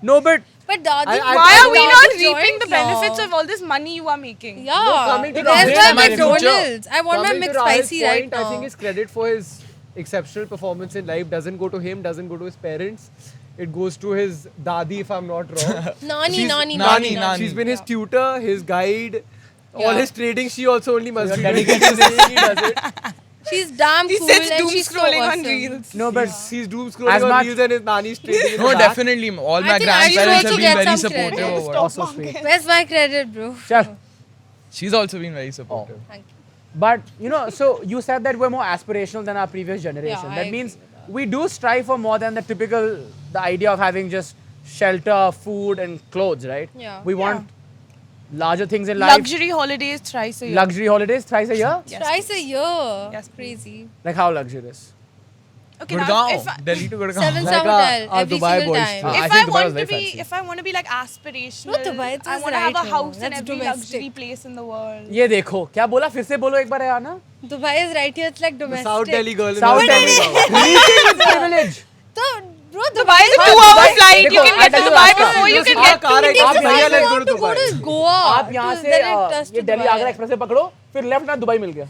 No, but But Dadi, Why are we Dadi not joined reaping the now. benefits of all this money you are making? Yeah, coming to there's Rahul, my in future. McDonald's. I want my Coming to Rahul's McSpicy right point, now. I think his credit for his exceptional performance in life doesn't go to him, doesn't go to his parents. It goes to his dadi, if I'm not wrong. Nani. Nani. She's been his tutor, his guide. All Yeah. his trading, she also only must be doing. dedicated He does it. She's damn He cool sits and doom she's so scrolling on awesome. reels. no, but He's doom scrolling As on much- reels and his nani's trading in No, the back. definitely. All my think I should grandparents also have been get very some supportive. credit. over it. also sweet. Where's my credit, bro? Chal. She's also been very supportive. Thank you. But you know, so you said that we're more aspirational than our previous generation. Yeah, I that agree means with that. we do strive for more than the typical, the idea of having just shelter, food, and clothes, right? Yeah. We want larger things in life. Luxury holidays thrice a year. Luxury holidays thrice a year. Yes, Twice a year. Yes, Crazy. Like how luxurious? Okay, now if Gurgaon. I, Delhi to Gurgaon. 7-star Like hotel our every Dubai single boys time. too. I if think I Dubai was want to very be, fancy. if I want to be like aspirational, No, Dubai, it's I want to right have a here. house in That's every domestic. luxury place in the world. ये देखो क्या बोला फिर से बोलो एक बार यार ना Dubai is right here. It's like The domestic. South Delhi girl in South the Delhi. Reaching with privilege. So, bro, Dubai is a हाँ, 2-hour Dubai- flight. You देखो, can I get to tell you Dubai रास्ता। before you can हाँ, get car to ride It आप takes भैया us let's so go long to to go Dubai. to Goa. आप यहाँ से then it does to ये Delhi Dubai. Agra express से पकड़ो फिर लेफ्ट ना दुबई मिल गया.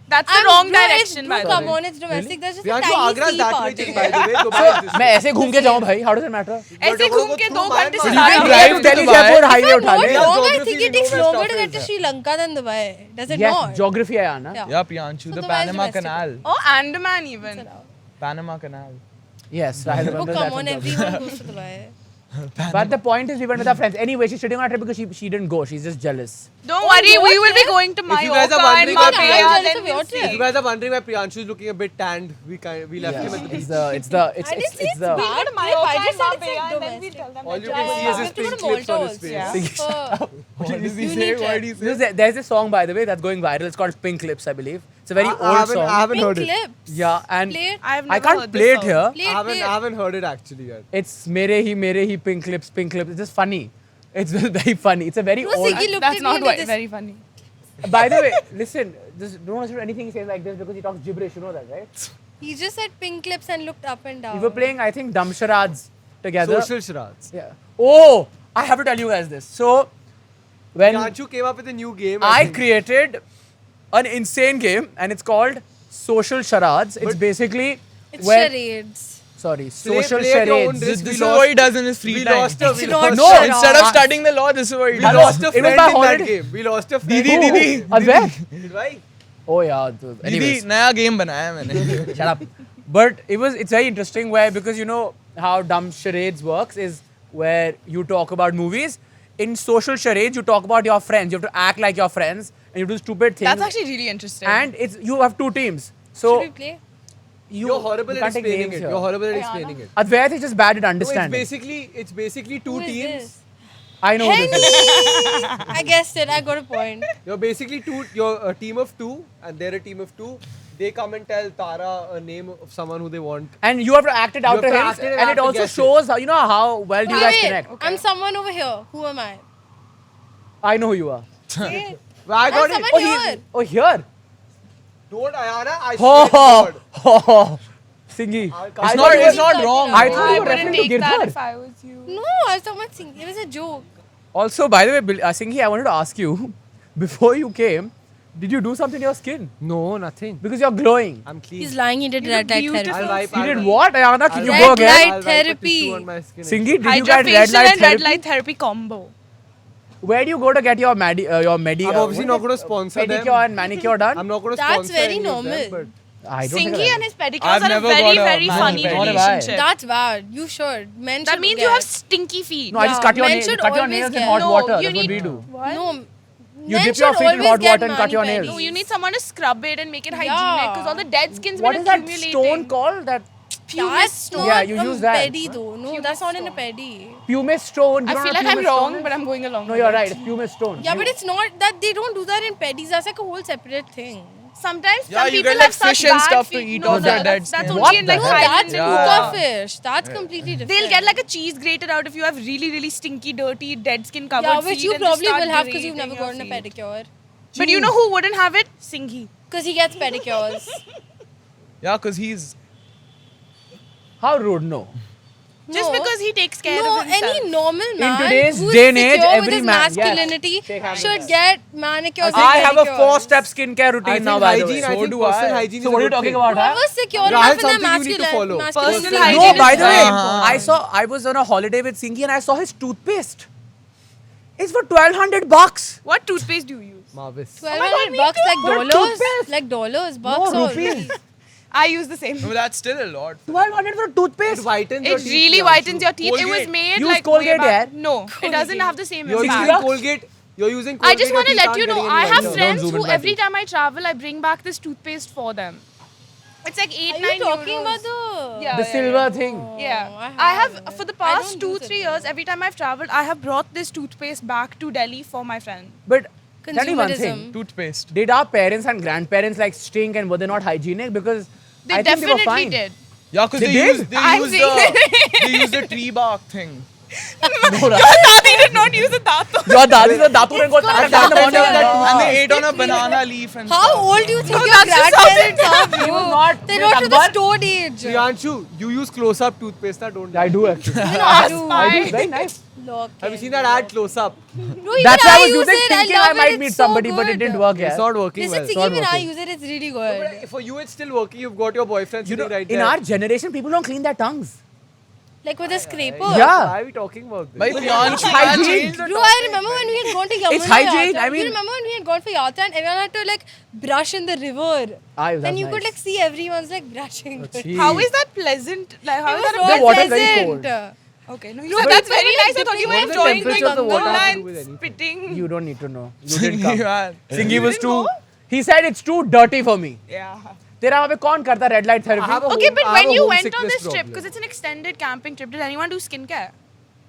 That's the And wrong bro, direction, it's, by bro, the come way. on, it's domestic. There's just a Priyanshu, tiny Agra is sea that part way in thing, it. by the way. Dubai is this way. मैं ऐसे घूम के जाऊँ भाई. How does it matter? ऐसे घूम के 2 घंटे से you ज्यादा can हो drive गए. to Delhi Dubai. Jaipur If highway I'm उठा not ले. wrong, I geography think we it know takes where longer stuff to get is to there. Sri Lanka than Dubai. Does it Yes, not? geography है यहाँ ना. Yeah. Yeah, Priyanshu, So the Dubai is Panama domestic. Canal. Oh, Andaman even. Panama Canal. Yes, Rahil Oh, remembers come that on, from geography. everyone goes to Dubai. But the point is, we went with our friends. Anyway, she's sitting on a trip because she didn't go. She's just jealous. Don't Oh, worry, your we will be trip? going to If you guys are Mallorca and wondering why Marbella. Priyanshu- Then of we'll your see. If you guys are wondering why Priyanshu is looking a bit tanned, we left him at the beach. It's the. We'll go to If Mallorca I and just said it's Marbella like and then we domestic. tell them All that you can see is We his have to go pink to clips on his Maldives, face. yeah. For- What did he You say? need What to- did he say? There's a song, by the way, that's going viral. It's called Pink Clips, I believe. It's a very old I song. haven't heard Pink it. clips. Yeah, and Play it. I've I never can't heard play this it song. here. Play I it, haven't, play I it. Ah, haven't heard it actually yet. It's mere hi pink clips. It's just funny. It's very funny. It's a very Bro, old. Siggy looked That's at me not and why, did this. very funny. By the way, listen. Just don't listen to anything he says like this because he talks gibberish. You know that, right? He just said pink clips and looked up and down. We were playing, I think, Dumb Charades together. Social charades. Yeah. Oh, I have to tell you guys this. So, when Priyanshu came up with a new game. I think. created an insane game and it's called Social Charades. It's But- basically It's where charades. sorry, Play- social play at your own charades. risk. This We is lost- what he does in his free We time. lost a, we It's lost, not No, charades. Instead of studying the law, this is what he we does. lost a It was friend by in that holiday. game. We lost a friend. Didi, Didi. Advait? Did I? Oh yeah. Didi, Anyways, नया game बनाया मैंने. shut up. But it's very interesting where because you know how Dumb Charades works is where you talk about movies. In social charades, you talk about your friends. You have to act like your friends and you do stupid things. That's actually really interesting. and it's you have two teams. So Should we play? You're horrible you at can't take explaining names it. here. You're horrible at Ayana. explaining it. Advait is just bad at No, understanding. it's basically two Who is teams. this? I know who this is. I guessed it. I got a point. You're basically you're a team of two, and they're a team of two. They come and tell Tara a name of someone who they want. And you have to act it out to have to him, act it and and have it to also guess it. shows how, you know, how well you guys Wait, connect. I'm someone over here. Who am I? I know who you are. Say Well, I got I'm it. someone here. Oh, here. Don't, Ayana. I Oh, swear to God. oh, Singhi. It's not wrong. I thought I you were wouldn't referring to take that Girdhar. if I was you. No, I was talking about singing. It was a joke. Also, by the way, Singhi, I wanted to ask you, before you came, did you do something to your skin? No, nothing. Because you're glowing. I'm clean. He's lying. He did red light therapy. I'll wipe. You I'll did wipe. what, Ayana? Can you Red go again? light I'll wipe a therapy. tissue on my skin. Singhi, did you get red Hydrofacial light and red therapy? light therapy combo. Where do you go to get your medi? I'm obviously not going to sponsor pedicure them. and manicure done? I'm not going to That's sponsor very any of them, normal. but I don't think Singhi I- and his pedicures I've are a never very, got a very mani funny pedi. relationship. That's bad. You should. Men That should means get. you have stinky feet. No, I just Yeah, cut your, men should cut your always nails in get- hot No, water. you That's what need- we do. No. You men dip your should feet in always hot get water and cut your mani-pedis. nails. No, you need someone to scrub it and make it hygienic Yeah. because all the dead skin's What been is that accumulating. stone called? That That's not Yeah, you a use that. pedi though. No, that's not in a pedi. pumice stone. You I don't feel know like what I'm pumice stone wrong, is? but I'm going along. No, with you're it. right. It's pumice stone. Yeah, but it's not that they don't do that in pedis. That's like a whole separate thing. Sometimes Yeah, some you people get, like, have such fish and bad stuff to feet. eat No, off their dead that's skin. What only in the like heck? No, Thailand that's and hookah Goa. fish. That's completely different. They'll get like a cheese grated out if you have really, really stinky, dirty, dead skin covered yeah, feet. which you and they probably start will have because you've grating never your gotten a feet. pedicure. But you know who wouldn't have it? Singhi. Because he gets pedicures. Yeah, because he's. How rude? No. Just No. because he takes care No, of himself. any normal man today's who's day and age, secure with every his man- yes. masculinity Shake hands should with get manicures and I have a pedicures. 4-step skincare I routine think now, by the way. hygiene, I So think do personal I. hygiene So is what a are you good talking thing. about, huh? Whoever's secure Rahul, enough in their something you need to follow. masculinity. Personal No, hygiene by is the way, Uh-huh. I was on a holiday with Singhi and I saw his toothpaste. It's for $1,200. What toothpaste do you use? Marvis. $1,200 bucks like For a dollars? toothpaste. Like dollars, bucks No, or rupees. I use the same. No, that's still a lot. 1,200 for a It toothpaste. whitens your It teeth. really Priyanshu. whitens your teeth. It was Colgate. made Use like Colgate, way back. yeah? No, it doesn't have the same You're impact. using Colgate. You're using Colgate. I just want to your teeth let you aren't know, getting I any have whiter. friends zoom in who my every teeth. time I travel, I bring back this toothpaste for them. It's like 8, Are 9 you talking euros. about the... Yeah, The yeah, silver thing. Yeah, I I have haven't. for the I past don't use 2-3 it. years. Every time I've traveled, I have brought this toothpaste back to Delhi for my friend. But tell me one Consumerism. thing. Toothpaste. Did our parents and grandparents like stink and were they not hygienic? Because They I think they were definitely fine. did. Yeah, because They they, did? use, they, I'm use saying- they use the tree bark thing. They did not use a datu. Your dadis and datu and got called down the morning. And they ate on a banana leaf and How stuff. old do you think your that's just how grandparents are? not They're with not to the Akbar. stone age. Priyanshu, you use close-up toothpaste, don't you? I do actually. I do. I do. Very nice. Look. Have you seen that ad, close-up? No, even That's why I was use using it. thinking love I might it. meet It's so somebody, but it good. didn't work. It's Yeah. not working Listen, well. Siggy, even I working. use it. It's really good. But for you, it's still working. You've got your boyfriend You sitting know, right in there. our generation, people don't clean their tongues. Like with a scraper. Yeah. Why are we talking about this? By Priyanshu, hygiene. man, change the Bro, I remember when we had gone to Yamuna. hygiene, Yatra. I mean- You remember when we had gone for Yatra and everyone had to like brush in the river. That's Then you nice. could like see everyone's like brushing. How is that pleasant? Like how It is was that? all The water is very pleasant. cold. Okay, no, you know, that's very nice. I thought you What were is the enjoying like temperature of the water Ganga have to do with and anything? spitting. You don't need to know. You didn't come. man. Singhi was too. He said it's too dirty for me. Yeah. तेरा वहाँ पे कौन करता red light therapy? I have a Okay, home- but I have when a you went on homesickness this trip, problem. because it's an extended camping trip, did anyone do skincare?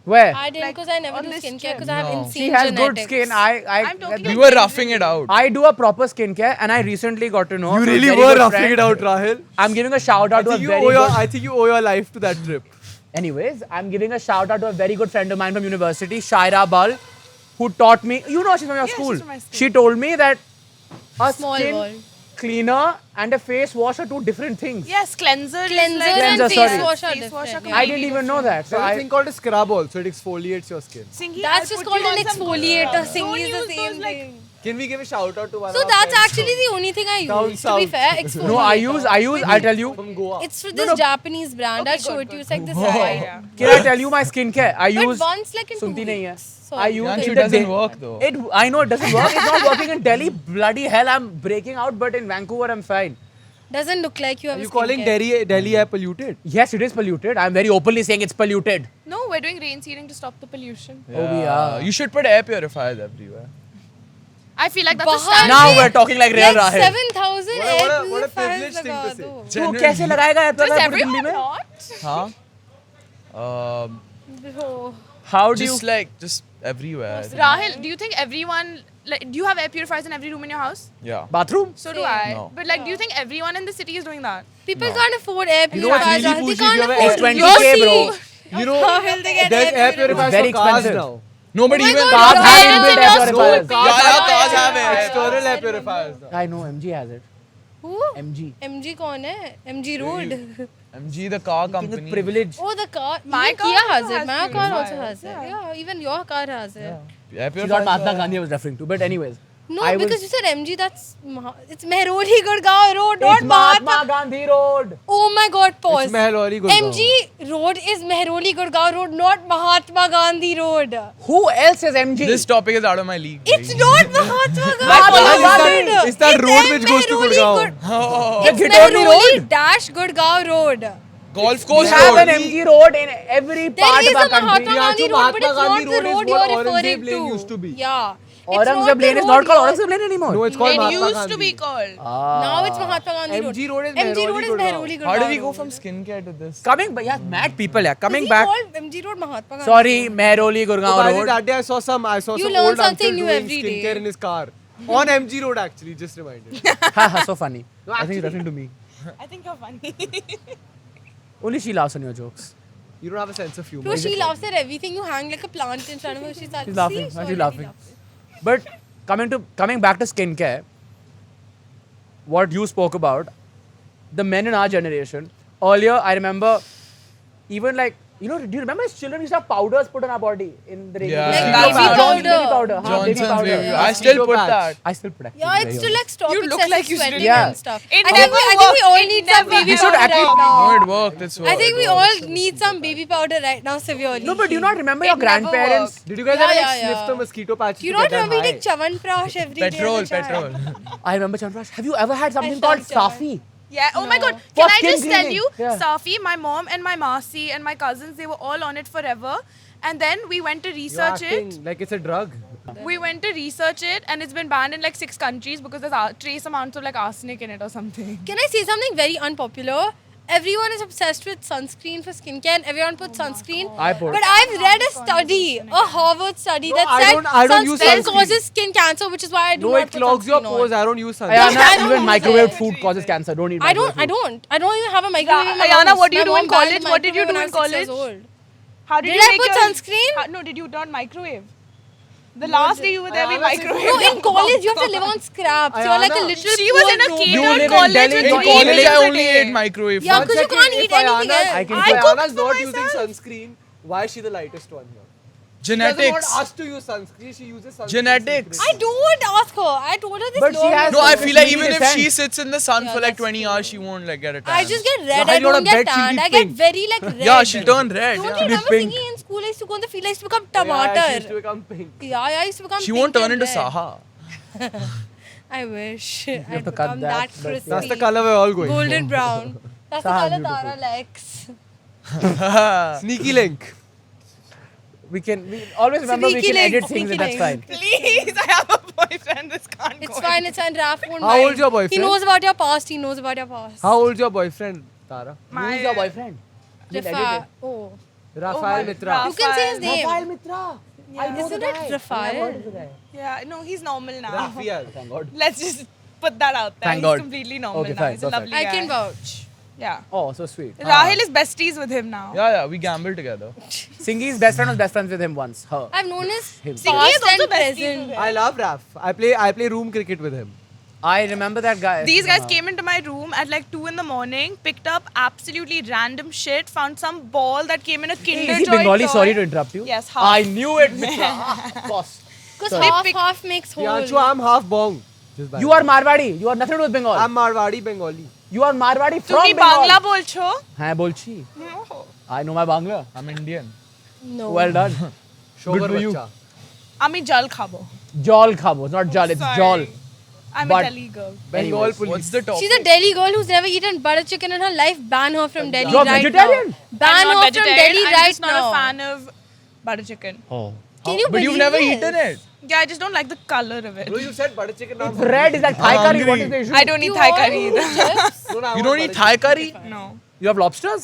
Where? I didn't Like, because I never on do this skincare trip. because I have No. insane She has good genetics. skin. I'm talking You about were roughing it out. I do a proper skincare, and I recently got to know. You from a really very were good roughing friend. it out, Rahil. I'm giving a shout out to a very good. I think you owe your life to that trip. Anyways, I'm giving a shout out to a very good friend of mine from university, Shaira Bal, who taught me. You know, she's from your Yeah, school. she's from my school. She told me that a Small skin world. cleaner and a face wash are two different things. Yes, cleanser. is Cleanser like- and Cleanser, face sorry. wash are Face wash are different. I Yeah. didn't even know that. So There's a I, thing called a scrub also. It exfoliates your skin. Singhi, That's I'll just put called you an on some good exfoliator. stuff. Singhi Don't is the use same those, like, thing. Can we give a shout out to one So of our that's friends actually the only thing I Down use. To be south. fair, exfoliator. no, I use, I'll tell you. from Goa? It's for this Japanese brand. I'll show it to you. It's like this guy. Can I tell you my skincare? I But use. once like in 2 Sunti nahi hai. weeks. Sorry. I use Priyanshu, in it the doesn't day. work though. I know it doesn't work. It's not working in Delhi. Bloody hell, I'm breaking out. But in Vancouver, I'm fine. Doesn't look like you have Are a you calling skincare. Delhi air polluted? Yes, it is polluted. I'm very openly saying it's polluted. No, we're doing rain seeding to stop the pollution. Oh, we are. You should put air purifiers everywhere. I feel like that's a Bahar standard. Now we're talking like real Like Rahil. 7,000 What a- what a purifiers privileged thing to लगा say. दो. तू कैसे लगाएगा यार Does पूरी everyone Delhi में? not? Huh? Oh. How do you? Just everywhere. I think. Rahil, do you think everyone like do you have air purifiers in every room in your house? Yeah. Bathroom? So do I. No. But like, do you think everyone in the city is doing that? People can't afford air You know what's purifiers. really They bougie? can't If you have afford a S20K, bro. You know, How will they get there's air purifiers Very for cars expensive. now. No, but Oh my even God, Cars you're have right. inbuilt No, air purifiers. cars have it. External air purifiers now. I know MG has it. Who? MG. MG कौन है? MG Road. MG, the car King company. with privilege. Oh, the car. My Even car Kia also has it. has My car also purifiers. has it. Yeah, even your car has it. Air She thought purifiers Mahatma are- Gandhi I was referring to. But anyways. No, I because was- you said MG. It's Mehroli Gurgaon Road, not It's Mahatma Mahatma. Gandhi Road. Oh my God! Pause. It's Mehroli Gurgaon. MG Road is Mehroli Gurgaon Road, not Mahatma Gandhi Road. Who else is MG? This topic is out of my league. It's bhai. not Mahatma Mahatma Gandhi Gandhi. Road. It's that road It's which goes to Mehroli Gurgaon. The It's Ghitorni Mehroli Road. dash Gurgaon Road. Golf We course have road. an MG road in every There part is of our a Mahatma country. Gandhi Priyanshu, Road, but it's Mahatma not Gandhi the Road is road what you're referring Aurangzeb Lane to. used to be. Yeah. Aurangzeb Lane is not called Aurangzeb Lane anymore. No, it's called It Mahatma used Gandhi. to be called. Now it's Mahatma Gandhi Road. MG Road is MG Road is Mehroli Mehroli Gurgaon. How do we go Road. from skincare to this? Coming, but yeah, mad people. Yeah, coming Is he back. called MG Road Mahatma Gandhi Sorry, Road? Mehroli So Gurgaon by the Road. that day I saw some You learn old something uncle new doing every day. skincare in his car. On MG Road actually, just reminded. Haha, so funny. I think he's referring to me. I think you're funny. Only she laughs on your jokes. You don't have a sense of humor. Bro, she laughs at everything. You hang like a plant in front of her. She's She's laughing. See? Why is she laughing? But coming back to skincare, what you spoke about, the men in our generation. Earlier, I remember, even like do you remember as children we used to have powders put on our body in the rainy Yeah. days? Like baby John's powder. baby powder. Huh, baby Johnson's powder. baby. I still put patch. that. I still put actually. Yeah, it's to like stop You look excessive like you sweating Yeah. and stuff. It I never think we all worked. need It some never baby We should powder actually- right now. No, it worked. It's I think we all need some baby powder right now severely. No, but do you not remember It your never grandparents? Did you guys Yeah, ever yeah, sniff yeah. the mosquito patches You to don't get them remember high? eating Chyawanprash every day Petrol, as a child. petrol. I remember Chandrash. Have you ever had something I called love Chawan. Safi? Yeah. Oh my God. For Can I skin just tell cleaning. you, Yeah. Safi, my mom and my Masi and my cousins, they were all on it forever. And then we went to You're research acting it. like it's a drug. We went to research it, and it's been banned in like 6 countries because there's trace amounts of like arsenic in it or something. Can I say something very unpopular? Everyone is obsessed with sunscreen for skincare and everyone puts sunscreen. I put. But I've read a study, a Harvard study that I said don't use sunscreen sunscreen. causes skin cancer, which is why I do No, not it put clogs your sunscreen on. pores. I don't use sunscreen. I Ayana, don't even use microwave it. food causes cancer. Don't eat I microwave don't food. even have a microwave in my Ayana, house. what do you My do in mom banned college? the What did you microwave do when in I was 6 years college? old. How did Did you I make put your sunscreen? No, did you not microwave? The last day you were there, we Ayana, microwave. No, in college you have to live on scraps. You're like a Ayana, little She was poor in a noob. You catered live in college Delhi. with In In 3 college, meals I a only day. ate microwave. Yeah, food. because you can't eat anything else. I can If say Ayana's for not using myself. sunscreen, why is she the lightest one here? She doesn't want Genetics. us to use sunscreen. She uses sunscreen. Genetics. I don't ask her. I told her this But she long has No, ago. I feel like She even if descent. she sits in the sun Yeah, for like that's 20 true. hours, she won't like get a tan. I just get red. Why I not a don't get bed? She'll tanned. be I get pink. very like red. Yeah, she'll turn red. Don't yeah. you remember pink. singing in school? I used to go in the field. I used to become Yeah, tomato. she used to become pink. Yeah, I used to become. She pink won't turn and into red. Saha. I wish have I'd to cut become that, that but crispy. That's the color we're all going Golden brown. That's the Saha, color beautiful. Tara likes. for. Sneaky link. We always remember we Sneaky can link, edit things and sneaky that's fine. link. Please, I have a boyfriend. This can't It's go. fine. It's fine. Raf won't How mind. old's your boyfriend? He knows about your past. He knows about your past. How old's your boyfriend, Tara? Who is your boyfriend? We'll edit Rafa. it. Oh. Rafael Mitra. You can say his name. Rafael Mitra. I know Isn't the it guy. Rafael? I know the guy. Yeah, no, he's normal now. Raphael. Thank God. Let's just put that out there. Thank he's God. completely normal Okay, now. fine, He's a perfect. lovely guy. I can vouch. Yeah. Oh, so sweet. Rahil is besties with him now. Yeah, we gamble together. Singhi's best friend was best friends with him once. Her. I've known his Him. Singhi past is also and besties present. with him. I love Raf. I play room cricket with him. I remember that guy. These guys somehow. came into my room at like 2 in the morning, picked up absolutely random shit, found some ball that came in a Kinder Is he Joy Bengali? toy. Sorry to interrupt you. Yes, half. I knew it, Mitra. Boss. Because Sorry. half makes whole. Priyanshu, I'm half bong. Just by You the are way. Marwadi. You are nothing to do with Bengal. I'm Marwadi Bengali. You are Marwadi from তুমি Bengal. Bangla বলছো? হ্যাঁ বলছি I know my Bangla. I'm Indian. No. Well done. Sugar for you. bacha. আমি জল খাবো. Jol khabo, not jol, it's Sorry. jol. I'm But- a Delhi girl. Bengal Anyways, police. What's the topic? She's a Delhi girl who's never eaten butter chicken in her life. Ban her from Delhi You're right vegetarian? now. Ban I'm her not from vegetarian. Delhi I'm right just not now. a fan of butter chicken. Oh. Can you But you've believe never this? eaten it. Yeah, I just don't like the color of it. Bro, you said butter chicken. It's red, is that Thai I'm curry? What hungry. is the issue? I don't eat You Thai all curry either. chips? You don't eat Thai curry? No. You have lobsters?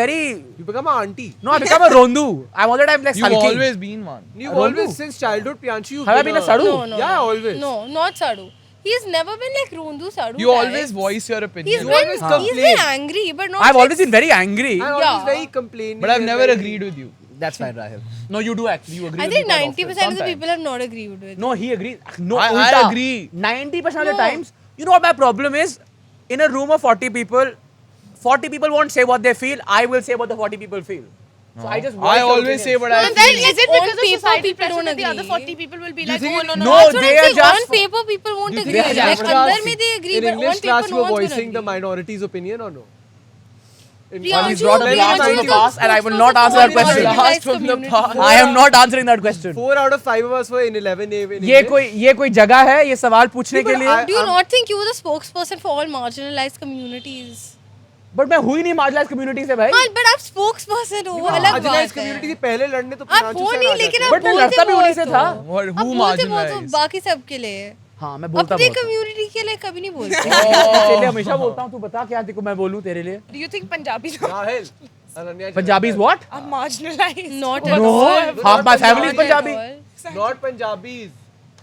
very. You become an auntie. No, I become a rondu. I'm all the time like You've sulking. always been one. You've Rondu. always, since childhood, Priyanshu, you've Have I been a sadu? No, no. Yeah, no. always. No, not Sadu. He's never been like Rundu Sadu. You types. always voice your He's opinion. been, always he's complain. been angry, but not. I've like, always been very angry. I'm always Yeah. very complaining. But I've and never very- agreed with you. That's fine, Rahil. No, you do actually. You agree I with think me quite 90% often. of the Sometimes. people have not agreed with it. No, he agrees. No, I ulta. agree. 90% of the No. times, you know what my problem is? In a room of 40 people, 40 people won't say what they feel. I will say what the 40 people feel. So I just I always say what I And then feel. is it On because of paper, society people pressure don't that the other agree. 40 people will be like, think oh it- no, no, No, no. That's what they I'm are saying. just- On paper, people won't Do you agree. think in Like, English andar class- mein they agree, in but English on class paper, you no were one's voicing the gonna agree. minority's opinion or no? In Priyanshu, He's brought up Very blast from the much. past, and I will not Spokesperson answer for that question. marginalized Blast from the communities. past. I am not answering that question. 4 out of 5 of us were in 11A in ये English. कोई जगह है ये सवाल पूछने के but लिए? Do you I'm- not think you were the spokesperson for all marginalized communities? But मैं हुई नहीं marginalized community से भाई. हाँ, but आप spokesperson हो, वो अलग Marginalized बात community है. से पहले लड़ने तो आप प्रियांशु हो सर नहीं, आ लेकिन जाते आप But मैं बोलते लड़ता भी उन्हीं से बहुत था. हो. What? आप Who बोलते बहुत हो marginalized? बाकी सब के लिए. हाँ मैं बोलता अपनी बहुत हूँ. कम्युनिटी के लिए कभी नहीं बोलते. तेरे लिए हमेशा बोलता हूँ. तू बता क्या देखो मैं बोलूँ तेरे लिए. Do you think Punjabis Rahil, Ananya Punjabis what? are marginalized? Not No, at all. half my family is Not at Punjabi. all. Not Punjabis.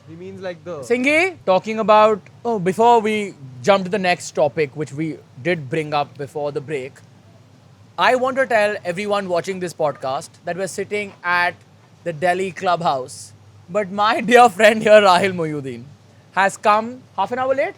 He means like the. Singhi, talking about before we jump to the next topic, which we did bring up before the break, I want to tell everyone watching this podcast that we're sitting at the Delhi clubhouse, but my dear friend here, Rahil Mohyuddin, has come half an hour late.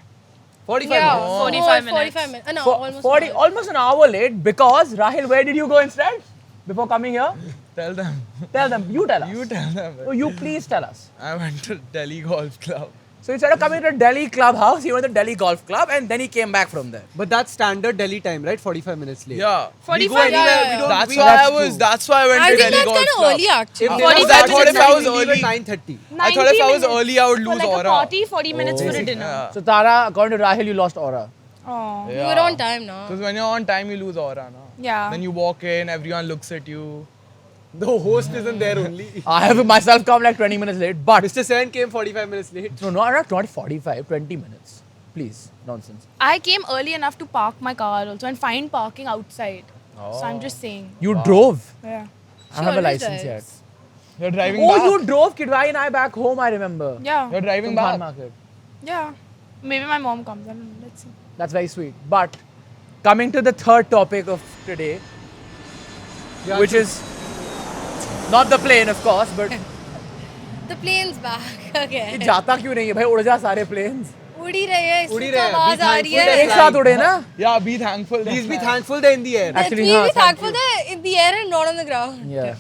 45 Yeah, minutes. 45 minutes. 45 minutes. No, For- almost. 40, almost an hour late because Rahil, where did you go instead before coming here? Tell them. Tell them. You tell us. You tell them. Oh, you please tell us. I went to Delhi Golf Club. So instead of coming to the Delhi clubhouse, he went to the Delhi golf club and then he came back from there. But that's standard Delhi time, right? 45 minutes late. Yeah. We go 45 anywhere. yeah, We yeah. don't. That's we why don't I do. was. That's why I went I to think Delhi that's Golf kind of Club. early If actually. there 45 was I thought if I was we leave early- at 9:30. I thought if I was 90 early, I would For lose like aura. a party, 40 minutes for a dinner. Yeah. So Tara, according to Rahil, you lost aura. Oh. You were on time now. Because when you're on time, you lose aura, no? Yeah. Then you walk in, everyone looks at you. The host isn't there only. I have myself come like 20 minutes late, but Mr. Sen came 45 minutes late. no, not 45, 20 minutes. Please, nonsense. I came early enough to park my car also and find parking outside. So I'm just saying. You drove. Yeah. I don't have a always license drives. yet. You're driving Oh, back. you drove Kidwai and I back home, I remember. Yeah. You're driving From Khan back. Market. Yeah. Maybe my mom comes and let's see. That's very sweet. But coming to the third topic of today, Yeah, which is not the plane, of course, but The plane's back again. जाता क्यों नहीं है भाई? उड़ जा सारे planes. उड़ ही रहे हैं, उड़ ही इसलिए रहे तो हैं, आवाज be आ रही thankful है. एक साथ उड़े ना? Yeah, be thankful. Please be thankful they're in the air. Actually, Please हाँ, be thank thankful you. they're in the air and not on the ground. Yeah.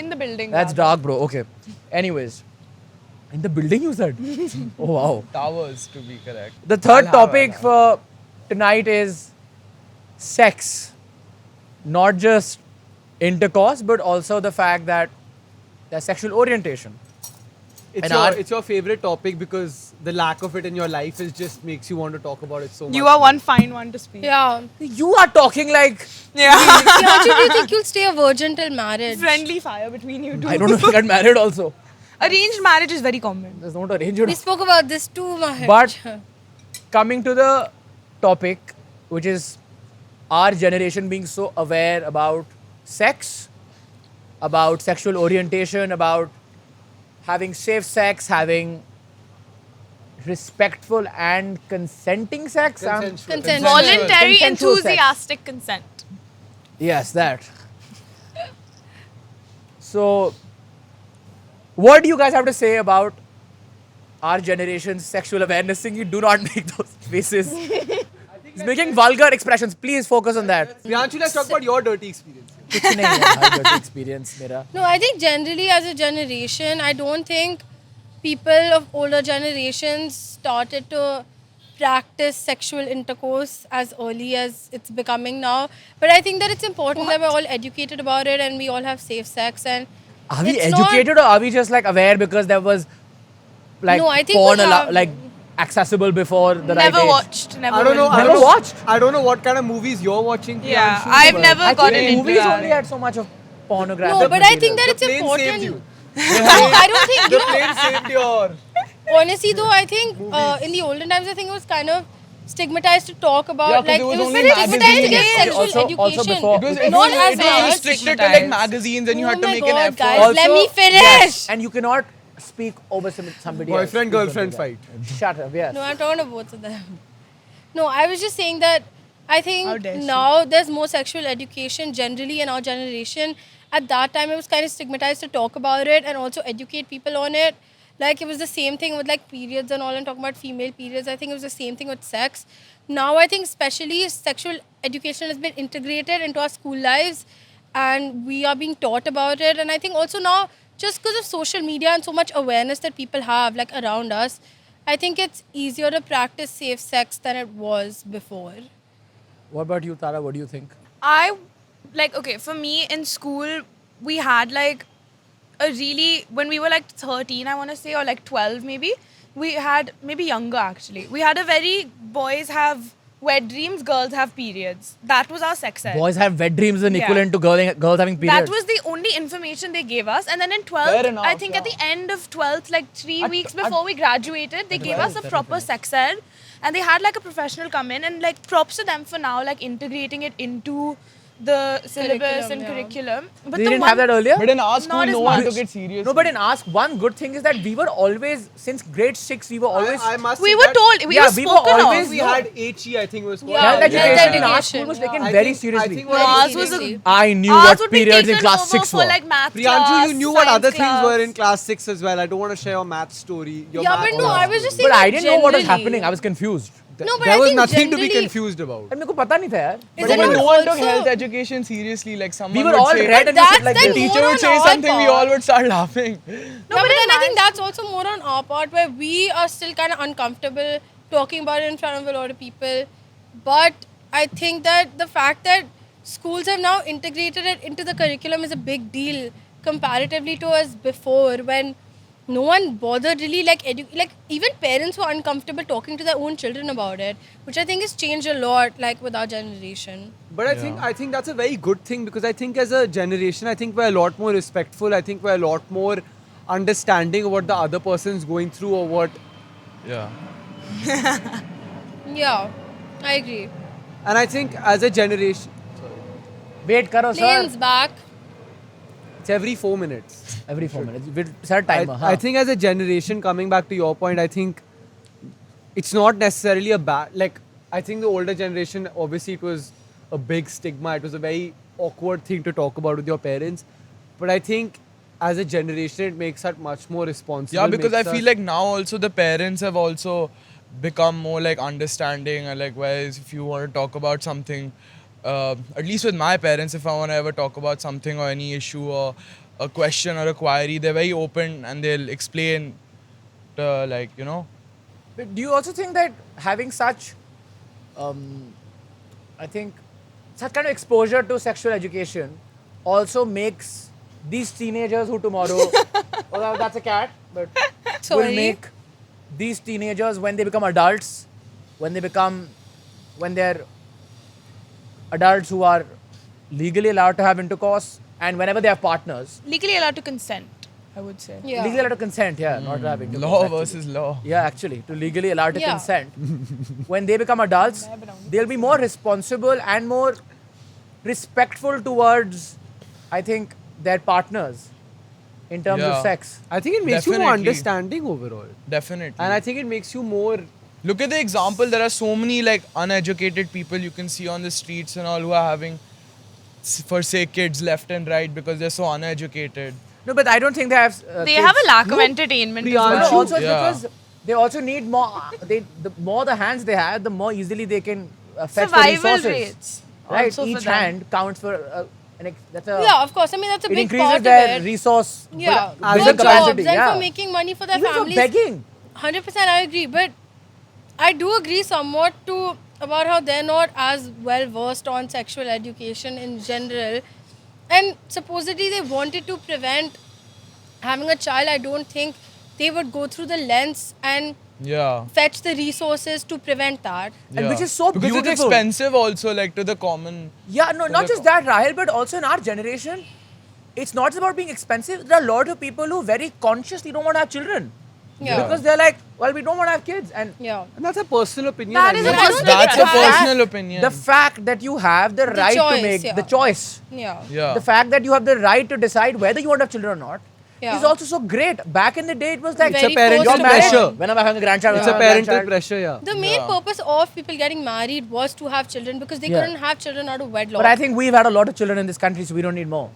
In the building. That's rather. dark, bro. Okay. Anyways, in the building you said. Oh wow. Towers, to be correct. The third I'll have topic it. for tonight is sex. Not just intercourse, but also the fact that their sexual orientation. It's And your, our- it's your favorite topic because the lack of it in your life is just makes you want to talk about it so much. You are one fine one to speak. Yeah. You are talking like Yeah. Priyanshu, do you think you'll stay a virgin till marriage? Friendly fire between you two. I don't know if I get married also. Arranged marriage is very common. There's not arranged. We spoke about this too much. But coming to the topic, which is our generation being so aware about sex, about sexual orientation, about having safe sex, having respectful and consenting sex. Consensual. Consensual. Voluntary, Consensual sex. enthusiastic consent. Yes, that. So, what do you guys have to say about our generation's sexual awareness? Singhi, do not make those faces. He's making vulgar expressions. Please focus on that. Priyanshu, let's talk about your dirty experience. कुछ नहीं है भाई dirty experience मेरा. No, I think generally as a generation, I don't think people of older generations started to practice sexual intercourse as early as it's becoming now. But I think that it's important that we're all educated about it and we all have safe sex. And Are we it's not- educated or are we just like aware because there was like No, I think porn we have- like accessible before the Never right age? watched. Never. I don't know. will. I Never don't know, watched? I don't know what kind of movies you're watching. Yeah, Priyanshu, I've but- never I gotten think into movies that. only had so much of pornographic. No, but I think that The it's plane important. saved you. No, I don't think, The you know, plane saved your. honestly though, I think in the olden times, I think it was kind of stigmatized to talk about. Yeah, 'cause like, it was it was only very stigmatized to get magazines. sexual Also education. before- It Not was, as it was much. restricted to like magazines and you Oh had to my make God, an effort. guys, let me finish. Yes, and you cannot speak over somebody else. Boyfriend Please don't girlfriend do fight. that. Shut up. Yes. No, I'm talking to both of them. No, I was just saying that I How think dare she. now there's more sexual education generally in our generation. At that time, it was kind of stigmatized to talk about it and also educate people on it. Like it was the same thing with like periods and all, and talking about female periods. I think it was the same thing with sex. Now I think especially sexual education has been integrated into our school lives, and we are being taught about it. And I think also now, just because of social media and so much awareness that people have like around us, I think it's easier to practice safe sex than it was before. What about you, Tara? What do you think? Okay, for me in school, we had like when we were like 13, I want to say, or like 12 maybe, we had, maybe younger actually, we had a very, boys have wet dreams, girls have periods. That was our sex ed. Boys have wet dreams and Yeah. equivalent to girls having periods. That was the only information they gave us. And then in 12th, Fair enough, I think at the end of 12th, like 3 weeks before we graduated, they gave us a proper sex ed. And they had like a professional come in, and like props to them for now like integrating it into the syllabus and curriculum. But We the didn't one, have that earlier? But in our school, Not as no one much. took it seriously. No, but in Ask, one good thing is that we were always, since grade 6, we were always... I must we say were that told, we Yeah, were we were spoken always- of. we had HE, I think it was called. Yeah, Health education health in our education, school was yeah. taken I very think- seriously. I think No, what ours was Seriously. I knew ours what would be periods in taken class over 6 for were. like math Priyanshu, class, you knew what science other things class. were in class 6 as well. I don't want to share your math story. Your Yeah, math but no, class I was just story. saying But I that didn't know what was generally. happening. I was confused. No, but There I was think nothing to be generally- confused about. And मेरे को पता नहीं था यार. Is But it no not one took also- health education seriously. Like someone We were would all say, red and we That's said like then this. teacher more would on say our something, we part. all would start laughing. No, but then I think that's also more on our part, where we are still kind of uncomfortable talking about it in front of a lot of people. But I think that the fact that schools have now integrated it into the curriculum is a big deal comparatively to us before, when no one bothered really like even parents were uncomfortable talking to their own children about it, which I think has changed a lot like with our generation. But I think that's a very good thing, because I think as a generation, I think we're a lot more respectful. I think we're a lot more understanding of what the other person's going through, or what. Yeah. Yeah, I agree. And I think as a generation, Wait करो sir. Lane's back. it's every 4 minutes. Every 4 minutes. We'll set a timer. I think as a generation, coming back to your point, I think it's not necessarily a bad. Like, I think the older generation, obviously, it was a big stigma. It was a very awkward thing to talk about with your parents. But I think as a generation, it makes us much more responsible. Yeah, because I makes feel us- like now also the parents have also become more like understanding, and like whereas if you want to talk about something, at least with my parents, if I want to ever talk about something or any issue or a question or a query, they're very open and they'll explain, like, you know. But do you also think that having such, I think, such kind of exposure to sexual education also makes these teenagers who tomorrow, oh, that's a cat, but will Sorry. make these teenagers, when they become adults, when they're adults who are legally allowed to have intercourse, and whenever they have partners, Legally allowed to consent, I would say. Yeah. legally allowed to consent, not to have intercourse. Law actually. versus law. Yeah, actually, to legally allowed to Yeah. consent. When they become adults, they'll be more responsible and more respectful towards, I think, their partners in terms Yeah. of sex. I think it makes you more Definitely. understanding overall. Definitely. And I think it makes you more. Look at the example. There are so many like uneducated people you can see on the streets and all who are having, for say, kids left and right because they're so uneducated. No, but I don't think they have. They kids. have a lack of entertainment as No, Priyanshu- well. also it's Yeah. because they also need more. The more the hands they have, the more easily they can fetch the Survival resources. rates. Right, also for each them. hand counts for. That's a. Yeah, of course. I mean, that's a It big increases part their of it. resource. Yeah, As for a jobs capacity, and yeah. for making money for their Even for families. begging. 100% I agree, but I do agree somewhat to about how they're not as well versed on sexual education in general. And supposedly they wanted to prevent having a child. I don't think they would go through the lens and Yeah. fetch the resources to prevent that. And which Yeah. is so because beautiful. it's expensive also, like to the common. Yeah, no, not just that, Rahil, but also in our generation, it's not just about being expensive. There are a lot of people who very consciously don't want to have children. Yeah. Because they're like, well, we don't want to have kids. And Yeah. And that's a personal opinion. That I is mean. a I don't personal think That's it's a bad. personal opinion. the fact that you have the right choice, to make yeah. the choice, Yeah. Yeah. the fact that you have the right to decide whether you want to have children or not, Yeah. is also so great. Back in the day, it was like, Very parental forced you're married. pressure. When am I having a grandchild? It's When a am I having parental grandchild? pressure, yeah. The main purpose of people getting married was to have children because they Yeah. couldn't have children out of wedlock. But I think we've had a lot of children in this country, so we don't need more.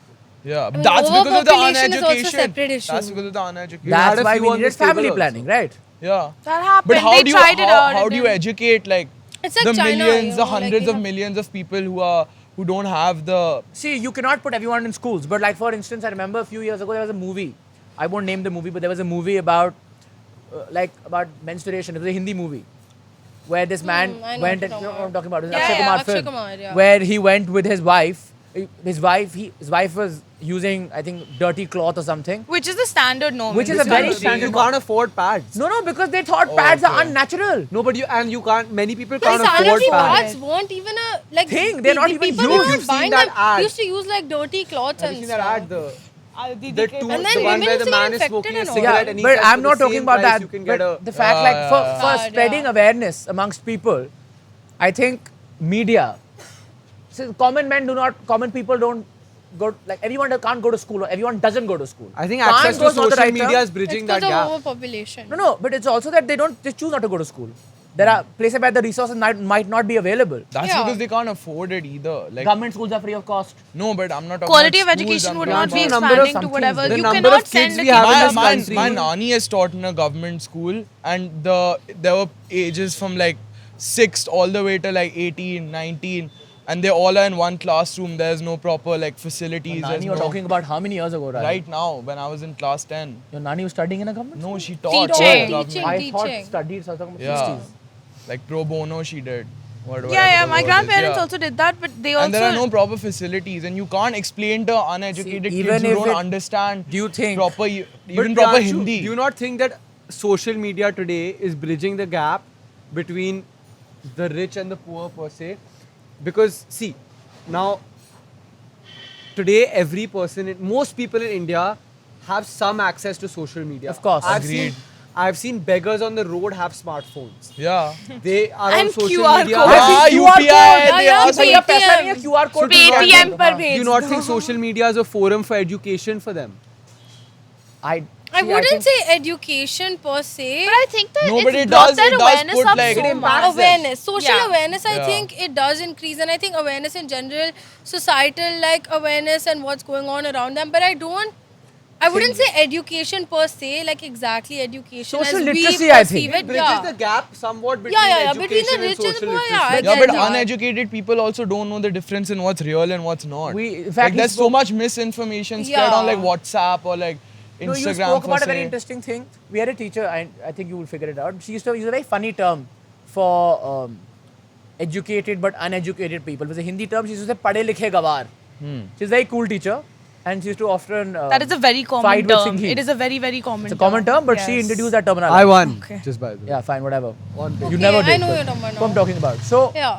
Yeah. mean, That's because of the overpopulation is also a uneducation. separate issue. That's because of the uneducation. had That's a why few we on needed this table family also. planning, right? Yeah. That happened. But how they do you tried it out. how it do you didn't- educate like It's like the China, millions, you the know, like hundreds we of have- millions of people who are who don't have the. See, you cannot put everyone in schools, but like for instance, I remember a few years ago there was a movie. I won't name the movie, but there was a movie about about menstruation. It was a Hindi movie where this man I know went. what And, you're you know what I'm talking about? It was Yeah, Akshay yeah, Kumar Akshay film, Kumar, yeah. where he went with his wife. His wife was using, I think, dirty cloth or something. Which is the standard norm. Which in is a this very country. standard. You can't afford pads. No, because they thought pads are okay. unnatural. No, but you can't. Many people The can't afford sanitary pads. pads weren't even a like Thing, they're not even people used. weren't You've seen buying that them. ad. They used to use like dirty cloths Have you and seen that stuff. ad? The And two, then the one women where used the to man get is smoking a infected and all. cigarette Yeah, and he but says I'm for not the talking same about price that. You can get But a the fact, like, for God, spreading yeah. awareness amongst people, I think media. So common people don't go. Like everyone can't go to school, or everyone doesn't go to school. I think Can't access go to is not the social right media term. is bridging It's that because of gap. overpopulation. No, but it's also that they choose not to go to school. There are places where the resources might not be available. That's Yeah. because they can't afford it either. Like Government schools are free of cost. no, but I'm not talking Quality about of schools, education I'm would talking not be about- number of expanding to some whatever. things. The You number cannot of kids send a we kid have in to this a country. My nani is taught in a government school, and there were ages from like 6th all the way to like 18, 19, and they all are in one classroom. There's no proper like facilities. Nani, there's you're no- talking about how many years ago, right? right now when I was in class 10. Your Nani was studying in a government No, school? she taught. Teaching. in government. Teaching. I thought studied, so I was talking about Yeah, 60s. like pro bono she did. Whatever Yeah, the my word is, grandparents yeah. also did that, but they also. And there are no proper facilities, and you can't explain to uneducated See, even kids who if don't it- understand. do you think- proper But even proper Priyanshu, Hindi? Do you not think that social media today is bridging the gap between the rich and the poor per se? Because see, now today every person, most people in India have some access to social media. Of course. Agreed. I've seen beggars on the road have smartphones. Yeah. They are And on social QR media. code. I Yeah, think QR UPI, code. they yeah, also- भैया पैसा नहीं है Paytm. QR code So do you not Paytm think- पर Do भेज you not दो. think social media is a forum for education for them? I wouldn't say education per se. But I think that No, but it's it brought does- that it does awareness put, up like- so It much. Awareness, social Yeah. awareness, I Yeah. think it does increase, and I think awareness in general, societal like awareness and what's going on around them. But I wouldn't say education per se, like exactly education. Social as literacy, we I perceive think. it, It bridges yeah. the gap somewhat between Yeah, education between the and rich and the social poor, yeah, I literacy. Yeah, get but that. uneducated people also don't know the difference in what's real and what's not. In fact, like, he there's so spoke- much misinformation spread on Yeah. like WhatsApp or like Instagram. No, you spoke for about a very say- interesting thing. We had a teacher, I think you will figure it out. She used to use a very funny term for educated but uneducated people. It was a Hindi term. She used to say "pade likhe gawar." She's a very cool teacher, and she used to often That is a very common fight with term. Singhi. It is a very, very common It's a common term, but she Yes. introduced that terminology. I won. Okay. Just by the way. Yeah, fine, whatever. Okay, You never did. I know but you're talking about who I'm now. talking about. So Yeah.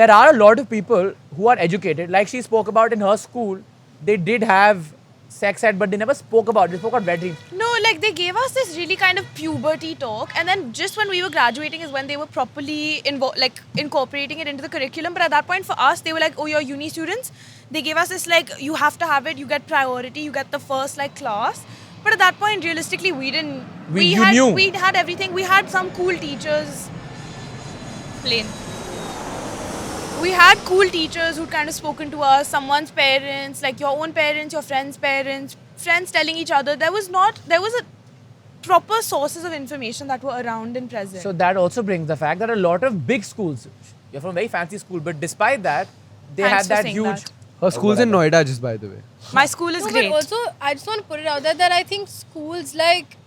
there are a lot of people who are educated. Like she spoke about in her school, they did have sex ed, but they never spoke about it. They spoke about wet dreams. No, like they gave us this really kind of puberty talk, and then just when we were graduating is when they were properly incorporating it into the curriculum. But at that point, for us, they were like, "Oh, you're uni students." They gave us this like, "You have to have it. You get priority. You get the first like class." But at that point, realistically, we didn't. You knew. We had everything. We had some cool teachers. Plain. We had cool teachers who'd kind of spoken to us, someone's parents, like your own parents, your friends' parents, friends telling each other. There was a proper sources of information that were around and present. So that also brings the fact that a lot of big schools, you're from a very fancy school, but despite that, they Thanks had for that saying huge. that. Her school's in Noida, just by the way. My school is No, great. but also, I just want to put it out there that I think schools like,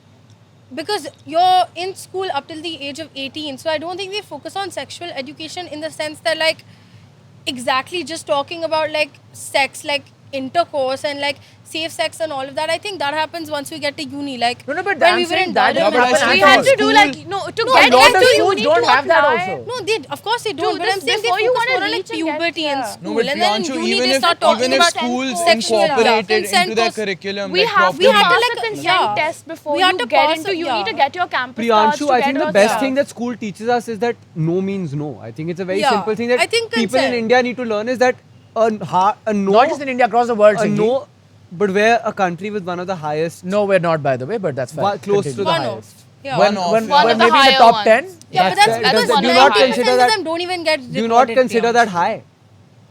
because you're in school up till the age of 18, so I don't think they focus on sexual education in the sense that like exactly just talking about like sex, like intercourse and like safe sex and all of that. I think that happens once we get to uni. Like No, but when I'm we were saying in that Durham doesn't and happen all we at that. had to do School- like to a get lot into of you schools need don't to have that apply. also. No, they of course they don't. Dude, But I'm this- saying they before you focus wanna more on like reach and get puberty in there. school, No, but and then in Priyanshu, uni even they if, start talking even if about schools sexual incorporated consent into their was- curriculum, We like have properly. had to, pass like, a consent yeah. test before We you had to get pass into. a- You yeah. need to get your campus cards Priyanshu, to I get think the your best stuff. thing that school teaches us is that no means no. I think it's a very Yeah. simple thing that I think people in consent. India need to learn is that a no, Not just in India, across the world. a Singhi. no, but we're a country with one of the highest, No, we're not, by the way, but that's fine. close to Continue. the One highest. off. Yeah. One off, When, yeah. when of the maybe in the higher top ones. 10. Yeah, but that's That- because do 90% not of consider that- them don't even get Do not recorded, consider that Priyanshu. high.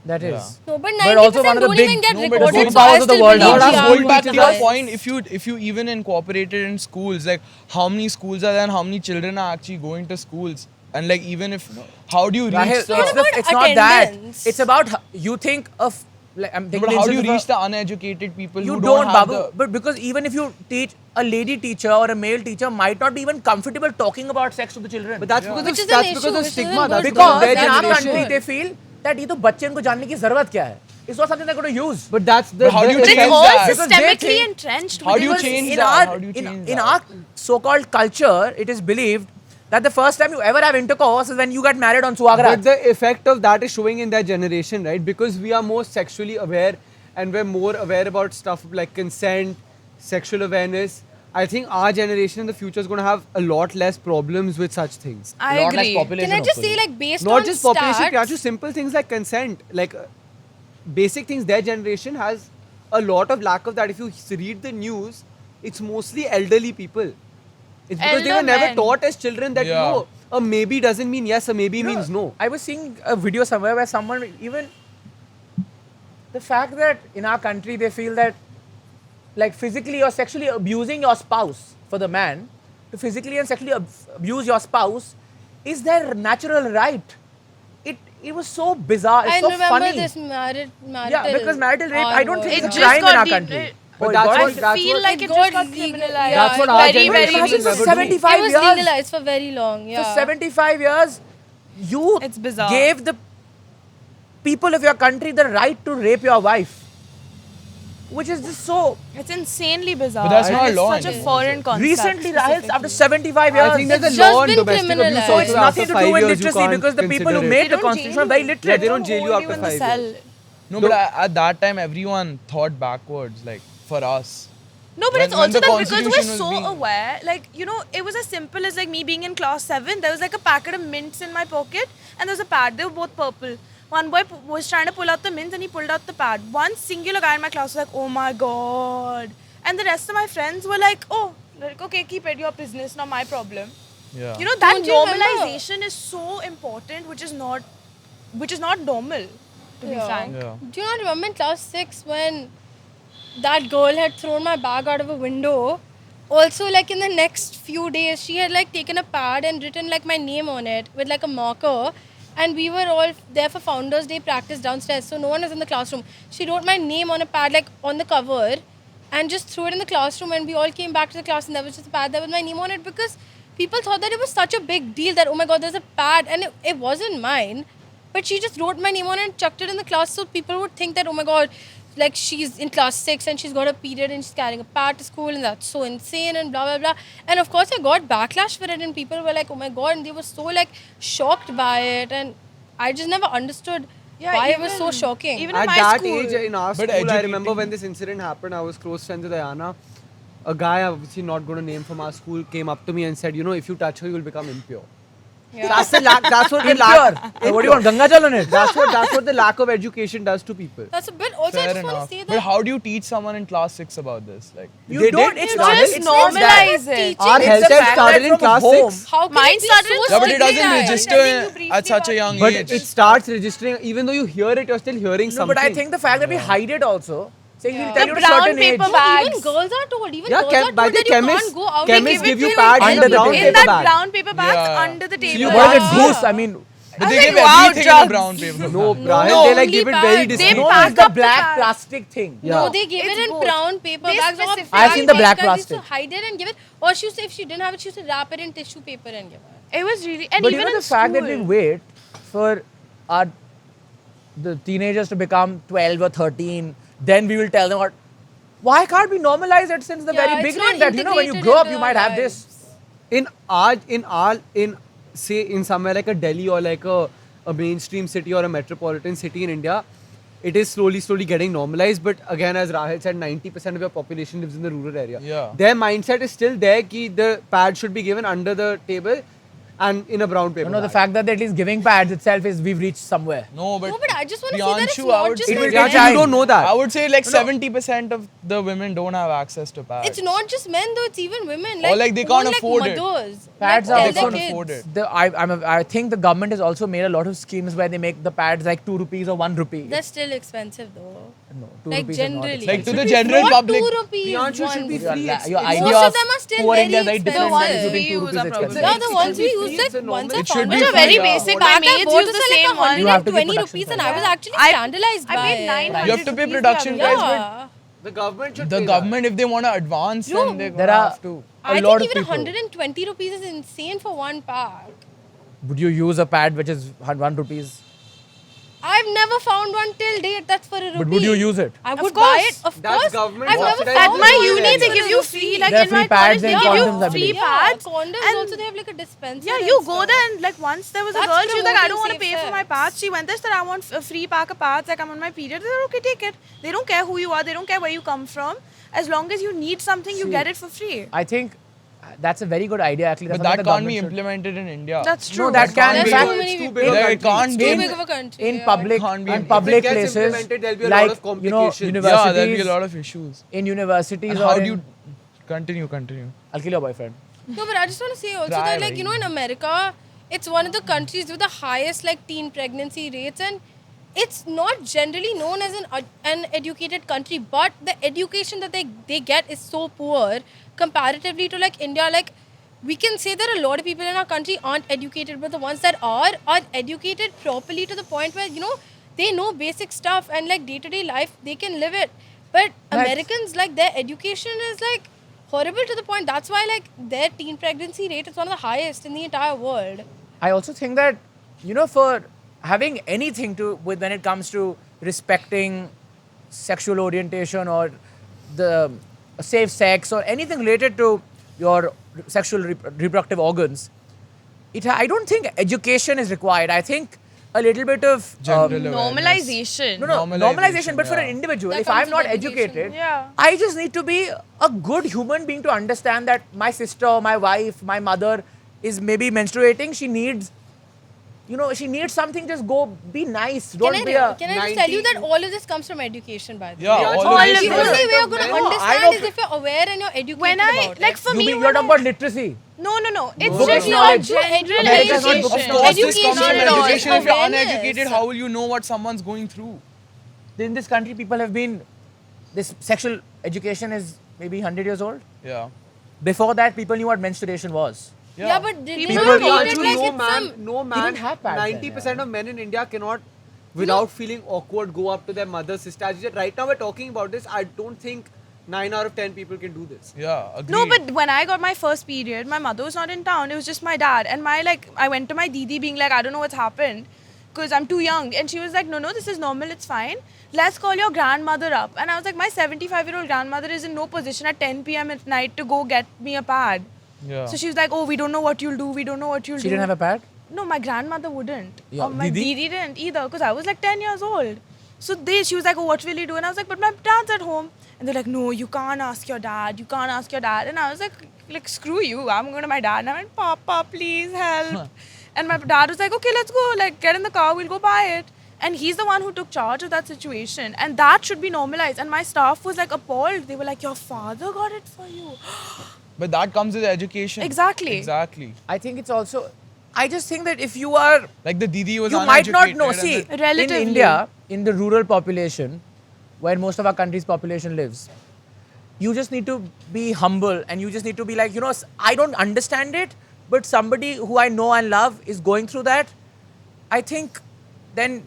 That is. No, but But also 90% one of the don't big- even get No, but recorded. the so I superpowers of the still world believe are- Just yeah. going back to teachers that are- point, if you even incorporate it in schools, like how many schools are there and how many children are actually going to schools And like even if, how do you reach Rahil, the? it's not that. attendance. It's about you think of like I'm No, thinking. but how do you instead of reach the uneducated people You who don't, have Babu. But because even if you teach a lady teacher or a male teacher might not be even comfortable talking about sex to the children. But that's because Which of, is an that's issue, because of which is stigma. a That's good because of because their in our generation. country they feel that ये तो बच्चे इनको जानने की जरूरत क्या है? It's not something they're going to use. But that's the. But how do you the But it's change all that? Because they systemically think- entrenched. How do you within the change in that? our How do you change in that? our so-called culture, it is believed that the first time you ever have intercourse is when you get married on But Suhagra. the effect of that is showing in their generation, right? Because we are more sexually aware and we're more aware about stuff like consent, sexual awareness. I think our generation in the future is going to have a lot less problems with such things. I Lot less agree. population, Can I just hopefully. say, like, based Not on just population, stats, Priyanshu, simple things like consent, like basic things. Their generation has a lot of lack of that. If you read the news, it's mostly elderly people. It's because they Elder were never men. taught as children that Yeah. no, a maybe doesn't mean yes, a maybe means no. I was seeing a video somewhere where someone even the fact that in our country they feel that like physically or sexually abusing your spouse for the man to physically and sexually abuse your spouse is their natural right. It was so bizarre. It's I so remember funny. this marital. Yeah, because marital rape, I don't think It it's a just crime in got our de- country. But Oh, it that's got- what- I that's feel what- like It it just got got legal- criminalized. yeah, That's what it our got very, generation very will recently. never do. 75 It was years. legalized for very long. Yeah. For 75 years, you It's bizarre. gave the people of your country the right to rape your wife. Which is just so. It's insanely bizarre. But that's and not it's law such a anymore. foreign concept. Recently, Rahil, after specifically. 75 years. I think there's It's a just law on been domestic abuse criminalized. So it's also nothing after to do 5 with years you literacy can't because the people who consider made it. the They don't constitution are jail very you. literate. they don't jail you hold after in the 5 cell. years. No, but at that time everyone thought backwards, like for us. No, but When- it's when also the that because we're Constitution so was being- aware. Like, you know, it was as simple as like me being in class 7. There was like a packet of mints in my pocket and there was a pad. They were both purple. One boy was trying to pull out the mints and he pulled out the pad. One singular guy in my class was like, oh my god. And the rest of my friends were like, oh, like, okay, keep it, your business, not my problem. Yeah. You know, that Don't you remember? normalization is so important, which is not normal, to be Yeah. frank. Yeah. Do you not remember in class 6 when that girl had thrown my bag out of a window? Also, like in the next few days, she had like taken a pad and written like my name on it with like a marker. And we were all there for Founders Day practice downstairs, so no one was in the classroom. She wrote my name on a pad, like on the cover, and just threw it in the classroom. And we all came back to the class, and there was just a pad there with my name on it because people thought that it was such a big deal that, oh my god, there's a pad, and it wasn't mine. But she just wrote my name on it and chucked it in the class, so people would think that, oh my god, like she's in class 6 and she's got a period and she's carrying a pad to school and that's so insane and blah blah blah. And of course I got backlash for it and people were like, oh my god, and they were so like shocked by it, and I just never understood why it was so even- shocking. even At in my that school. age in our But school, I remember educating- when this incident happened, I was close friends with Ayana. A guy, obviously not going to name from our school, came up to me and said, you know, if you touch her, you'll become impure. Yeah. That's what the Impure. What do you want? Ganga Jal on it? That's what the lack of education does to people. That's a bit. Also, I Fair just want enough. to say But that how do you teach someone in class 6 about this? Like, You They don't. did. It's You not. just It's not that. normalize it. Our It's health the test fact started that in from class home. 6. how can Mine it be started so in yeah, but it doesn't stigmatized? register Telling you briefly at such a about young But age. it starts registering, even though you hear it, you're still hearing No, something. but I think the fact that we hide it also, saying we'll Yeah. tell The you at a brown certain age. paper No, bags. even girls are told. Even Yeah, girls are told by the that you chemists, can't go out. chemists They give you it pads like in the under the brown bed. in paper that bag. brown paper bags Yeah. under the table. you What is Yeah. it? Goose? I mean, But they I was give like, wow, everything in a drugs. brown paper. No, bag. Rahil, No, they like only give it pads. very They discreet. no, pack it's the up the black bag. plastic thing. Yeah. No, they give It's it in both. brown paper They bags. Or specify- I've seen the black They used to plastic. hide it and give it. Or she used to, if she didn't have it, she used to wrap it in tissue paper and give it. It was really, and But even you know in the fact that we school. wait for the teenagers to become 12 or 13, then we will tell them what. Why can't we normalize it since the Yeah, very it's beginning not that you know when you integrated grow up into you our might have lives. this. in say in somewhere like a Delhi or like a mainstream city or a metropolitan city in India, it is slowly getting normalized. But again, as Rahil said, 90% of your population lives in the rural area. Yeah. Their mindset is still there ki the pad should be given under the table and in a brown paper. The bag. fact that they're at least giving pads itself is we've reached somewhere. No, but No, but I just want to say that it's Priyanshu, I not would just say- It will men. take Yeah, time. you don't know that. I would say like 70% of the women don't have access to pads. It's not just men though, it's even women. Or like they can't own, afford it. mothers. Pads like, are tell also their can't kids. afford it. I think the government has also made a lot of schemes where they make the pads like 2 rupees or 1 rupee. They're still expensive though. No, 2 Like rupees is not generally. expensive. Like to the general Not public. 2 rupees. Priyanshu should be ones. free. Your idea Most of of them are still poor very India is very different expensive. than The giving 2 ones rupees we use are expensive. Yeah, the It ones should we be use free, like it's a once normal- I It should found be it. Which are very free, yeah. basic. Back My I mates bought use it the for like same one. You have to give 120 production rupees and price. I was actually scandalized I by paid it. 900 You have to pay rupees production the other price, day. Yeah. The government should The pay government, if they want to advance, No, then they There are have to. a I lot think of even people. 120 rupees is insane for one pack. Would you use a pad which is 1 rupees? I've never found one till date that's for a rupee. But would you use it? I Of would course. buy it, of That's course. government I've never subsidized found At my one uni, there. they give you free, like There are in free my pads college, they and give you condoms, I free believe. pads. Condoms and also, they have like a dispenser. yeah, and you go stuff. there and like once there was a That's girl, she was like, I promoting don't want to safe pay for my sex. pads. She went there, said, I want a free pack of pads. Like I'm on my period. They said, okay, take it. They don't care who you are. They don't care where you come from. As long as you need something, you get it for free. I think that's a very good idea actually. But That's that something can't be the government implemented in India. That's true. No, that can There's in too fact many It's too people. big a Like, country. it can't Too be. big of a country. in yeah. public Can't be in implemented. public If it gets places implemented, there'll be a lot like of you know complications. universities Yeah, there'll be a lot of issues. in universities And or how in, do you continue? I'll kill your boyfriend. No, but I just want to say also Try, that, like, bhai. you know, in America, it's one of the countries with the highest, like, teen pregnancy rates. And it's not generally known as an educated country, but the education that they get is so poor comparatively to, like, India. Like, we can say that a lot of people in our country aren't educated, but the ones that are educated properly to the point where, you know, they know basic stuff and, like, day-to-day life, they can live it. But Americans, like, their education is, like, horrible to the point. That's why, like, their teen pregnancy rate is one of the highest in the entire world. I also think that you know for having anything to with when it comes to respecting sexual orientation or the safe sex or anything related to your sexual reproductive organs, I don't think education is required. I think a little bit of General awareness. Normalization. no, normalization, but for an yeah. individual, That if I'm comes not with education. educated, Yeah. I just need to be a good human being to understand that my sister, my wife, my mother is maybe menstruating. She needs, she needs something. Just go be nice. Don't Can be a. I just tell you that all of this comes from education, by the way? Yeah, Yeah, all all of of this. The it. only way you're going to No, understand is if you're aware and you're educated When I, about like it. for me, You're when talking I- about literacy. No. It's Book just knowledge. not general America is not education. book Of course, this Education comes from at all. education. If you're Awareness. uneducated, how will you know what someone's going through? In this country, people have been. This sexual education is maybe 100 years old. Yeah. Before that, people knew what menstruation was. Yeah, but did People they don't not know treat it it no like man, it's some... no man, didn't have pads then, 90% of men in India cannot, without feeling awkward, go up to their mother, sister. As you said, right now we're talking about this. I don't think 9 out of 10 people can do this. Yeah, agreed. No, but when I got my first period, my mother was not in town. It was just my dad. And I went to my didi being like, I don't know what's happened because I'm too young. And she was like, no, this is normal. It's fine. Let's call your grandmother up. And I was like, my 75-year-old grandmother is in no position at 10 p.m. at night to go get me a pad. Yeah. So she was like, oh, we don't know what you'll do. We don't know what you'll She do. didn't have a pad. No, my grandmother wouldn't. Yeah, Or my Didi? didi didn't either because I was like 10 years old. So she was like, oh, what will you do? And I was like, but my dad's at home. And they're like, no, you can't ask your dad. You can't ask your dad. And I was like, screw you. I'm going to my dad. And I went, Papa, please help. And my dad was like, okay, let's go. Like, get in the car. We'll go buy it. And he's the one who took charge of that situation. And that should be normalized. And my staff was like appalled. They were like, your father got it for you. But that comes with education. Exactly. Exactly. I think it's also. I just think that if you are Like the Didi was you might not uneducated know. and See, then- Relatively. in India, in the rural population, where most of our country's population lives, you just need to be humble and you just need to be like, I don't understand it, but somebody who I know and love is going through that. I think then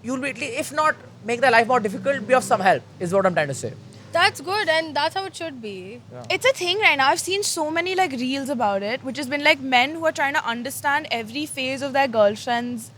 you'll be, if not make their life more difficult, be of some help, is what I'm trying to say. That's good, and that's how it should be. It's a thing right now. I've seen so many like reels about it, which has been like men who are trying to understand every phase of their girlfriend's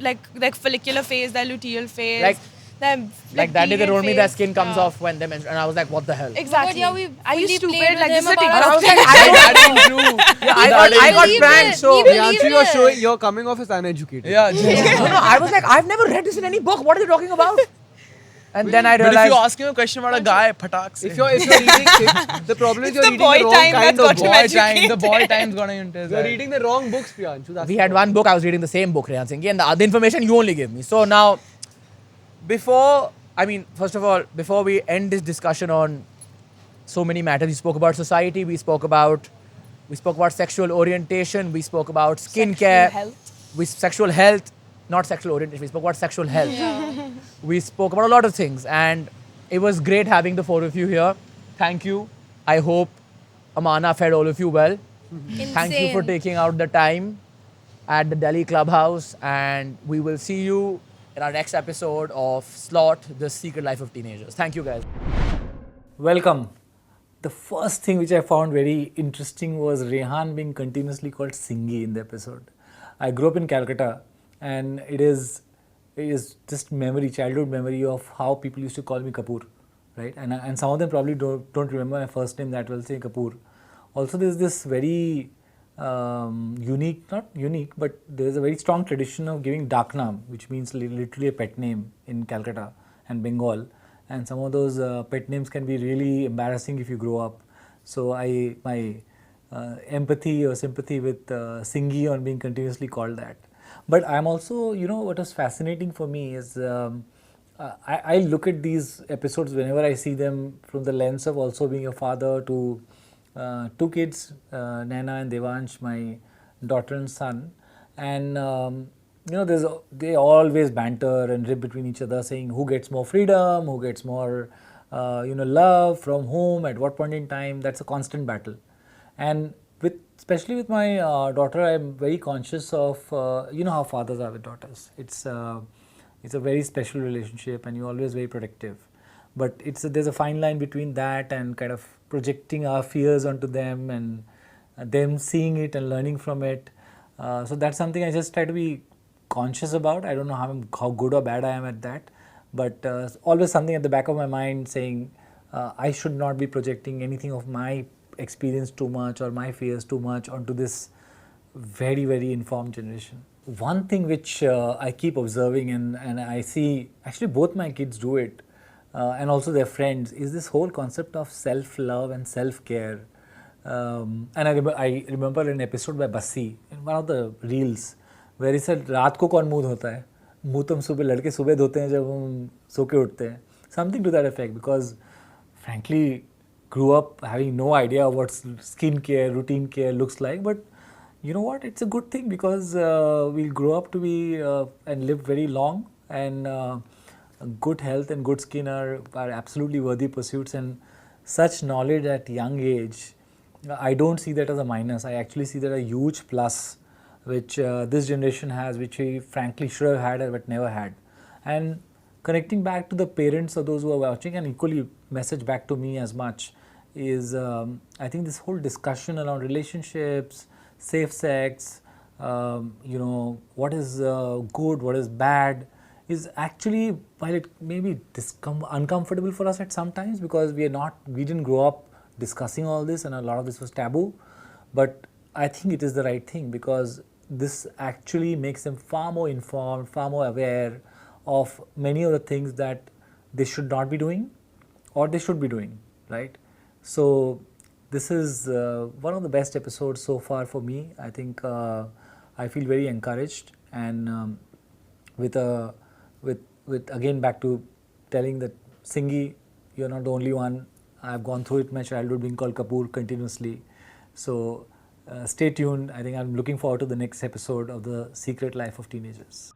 like follicular phase, their luteal phase. Like- their, Like that day they period told me their phase. skin comes Yeah. off when they menstruate, and I was like, what the hell? Exactly. But yeah, we Are you fully stupid? played with Like this is a him TikTok. about I was it. like, That ain't true. Yeah, I got believe pranked, it. so. We believe Priyanshu, it. you're coming off as uneducated. Yeah. just- No, I was like, I've never read this in any book. What are you talking about? And then I But if realized. you ask him a question about a guy, patak se. If you're reading, the problem is you're the reading boy the wrong time kind that's of got book. him boy time, the educated. boy time's gonna enter. You're reading the wrong books, Priyanshu. That's we the had one book, I was reading the same book, Rehan Singh, and the other information you only gave me. So now, first of all, before we end this discussion on so many matters, we spoke about society, we spoke about sexual orientation, we spoke about skincare, health. sexual health, not sexual orientation, we spoke about sexual health. We spoke about a lot of things, and it was great having the four of you here. Thank you. I hope Amana fed all of you well. Thank you for Insane. taking out the time at the Delhi Clubhouse, and we will see you in our next episode of Slot, The Secret Life of Teenagers. Thank you, guys. Welcome. The first thing which I found very interesting was Rehan being continuously called Singhi in the episode. I grew up in Calcutta, and it is just memory, childhood memory of how people used to call me Kapoor, right? And some of them probably don't remember my first name that well, say Kapoor. Also, there's this very unique, not unique, but there's a very strong tradition of giving Daknam, which means literally a pet name in Calcutta and Bengal. And some of those pet names can be really embarrassing if you grow up. So my empathy or sympathy with Singhi on being continuously called that. But I'm also, what was fascinating for me is I look at these episodes whenever I see them from the lens of also being a father to two kids, Naina and Devansh, my daughter and son. And they always banter and rib between each other, saying who gets more freedom, who gets more love from whom, at what point in time. That's a constant battle. And especially with my daughter, I'm very conscious of how fathers are with daughters. It's a very special relationship, and you're always very protective. But there's a fine line between that and kind of projecting our fears onto them, and them seeing it and learning from it. So that's something I just try to be conscious about. I don't know how good or bad I am at that, but always something at the back of my mind saying I should not be projecting anything of my experience too much or my fears too much onto this very, very informed generation. One thing which I keep observing and I see actually both my kids do it and also their friends is this whole concept of self-love and self-care. And I remember an episode by Bassi in one of the reels where he said रात को कौन मुंह धोता है, मुंह तो हम सुबह लड़के सुबह धोते हैं जब हम सो के उठते हैं, something to that effect, because frankly grew up having no idea what skin care, routine care looks like. But you know what, it's a good thing because we'll grow up to be and live very long, and good health and good skin are absolutely worthy pursuits, and such knowledge at young age, I don't see that as a minus. I actually see that a huge plus which this generation has, which we frankly should have had but never had. And connecting back to the parents of those who are watching, and equally message back to me as much, is I think this whole discussion around relationships, safe sex, what is good, what is bad, is actually, while it may be uncomfortable for us at some times because we didn't grow up discussing all this and a lot of this was taboo, but I think it is the right thing because this actually makes them far more informed, far more aware of many of the things that they should not be doing or they should be doing, right? So this is one of the best episodes so far for me. I think I feel very encouraged, and with again back to telling that Singhi, you're not the only one. I've gone through it in my childhood being called Kapoor continuously. So stay tuned. I think I'm looking forward to the next episode of The Secret Life of Teenagers.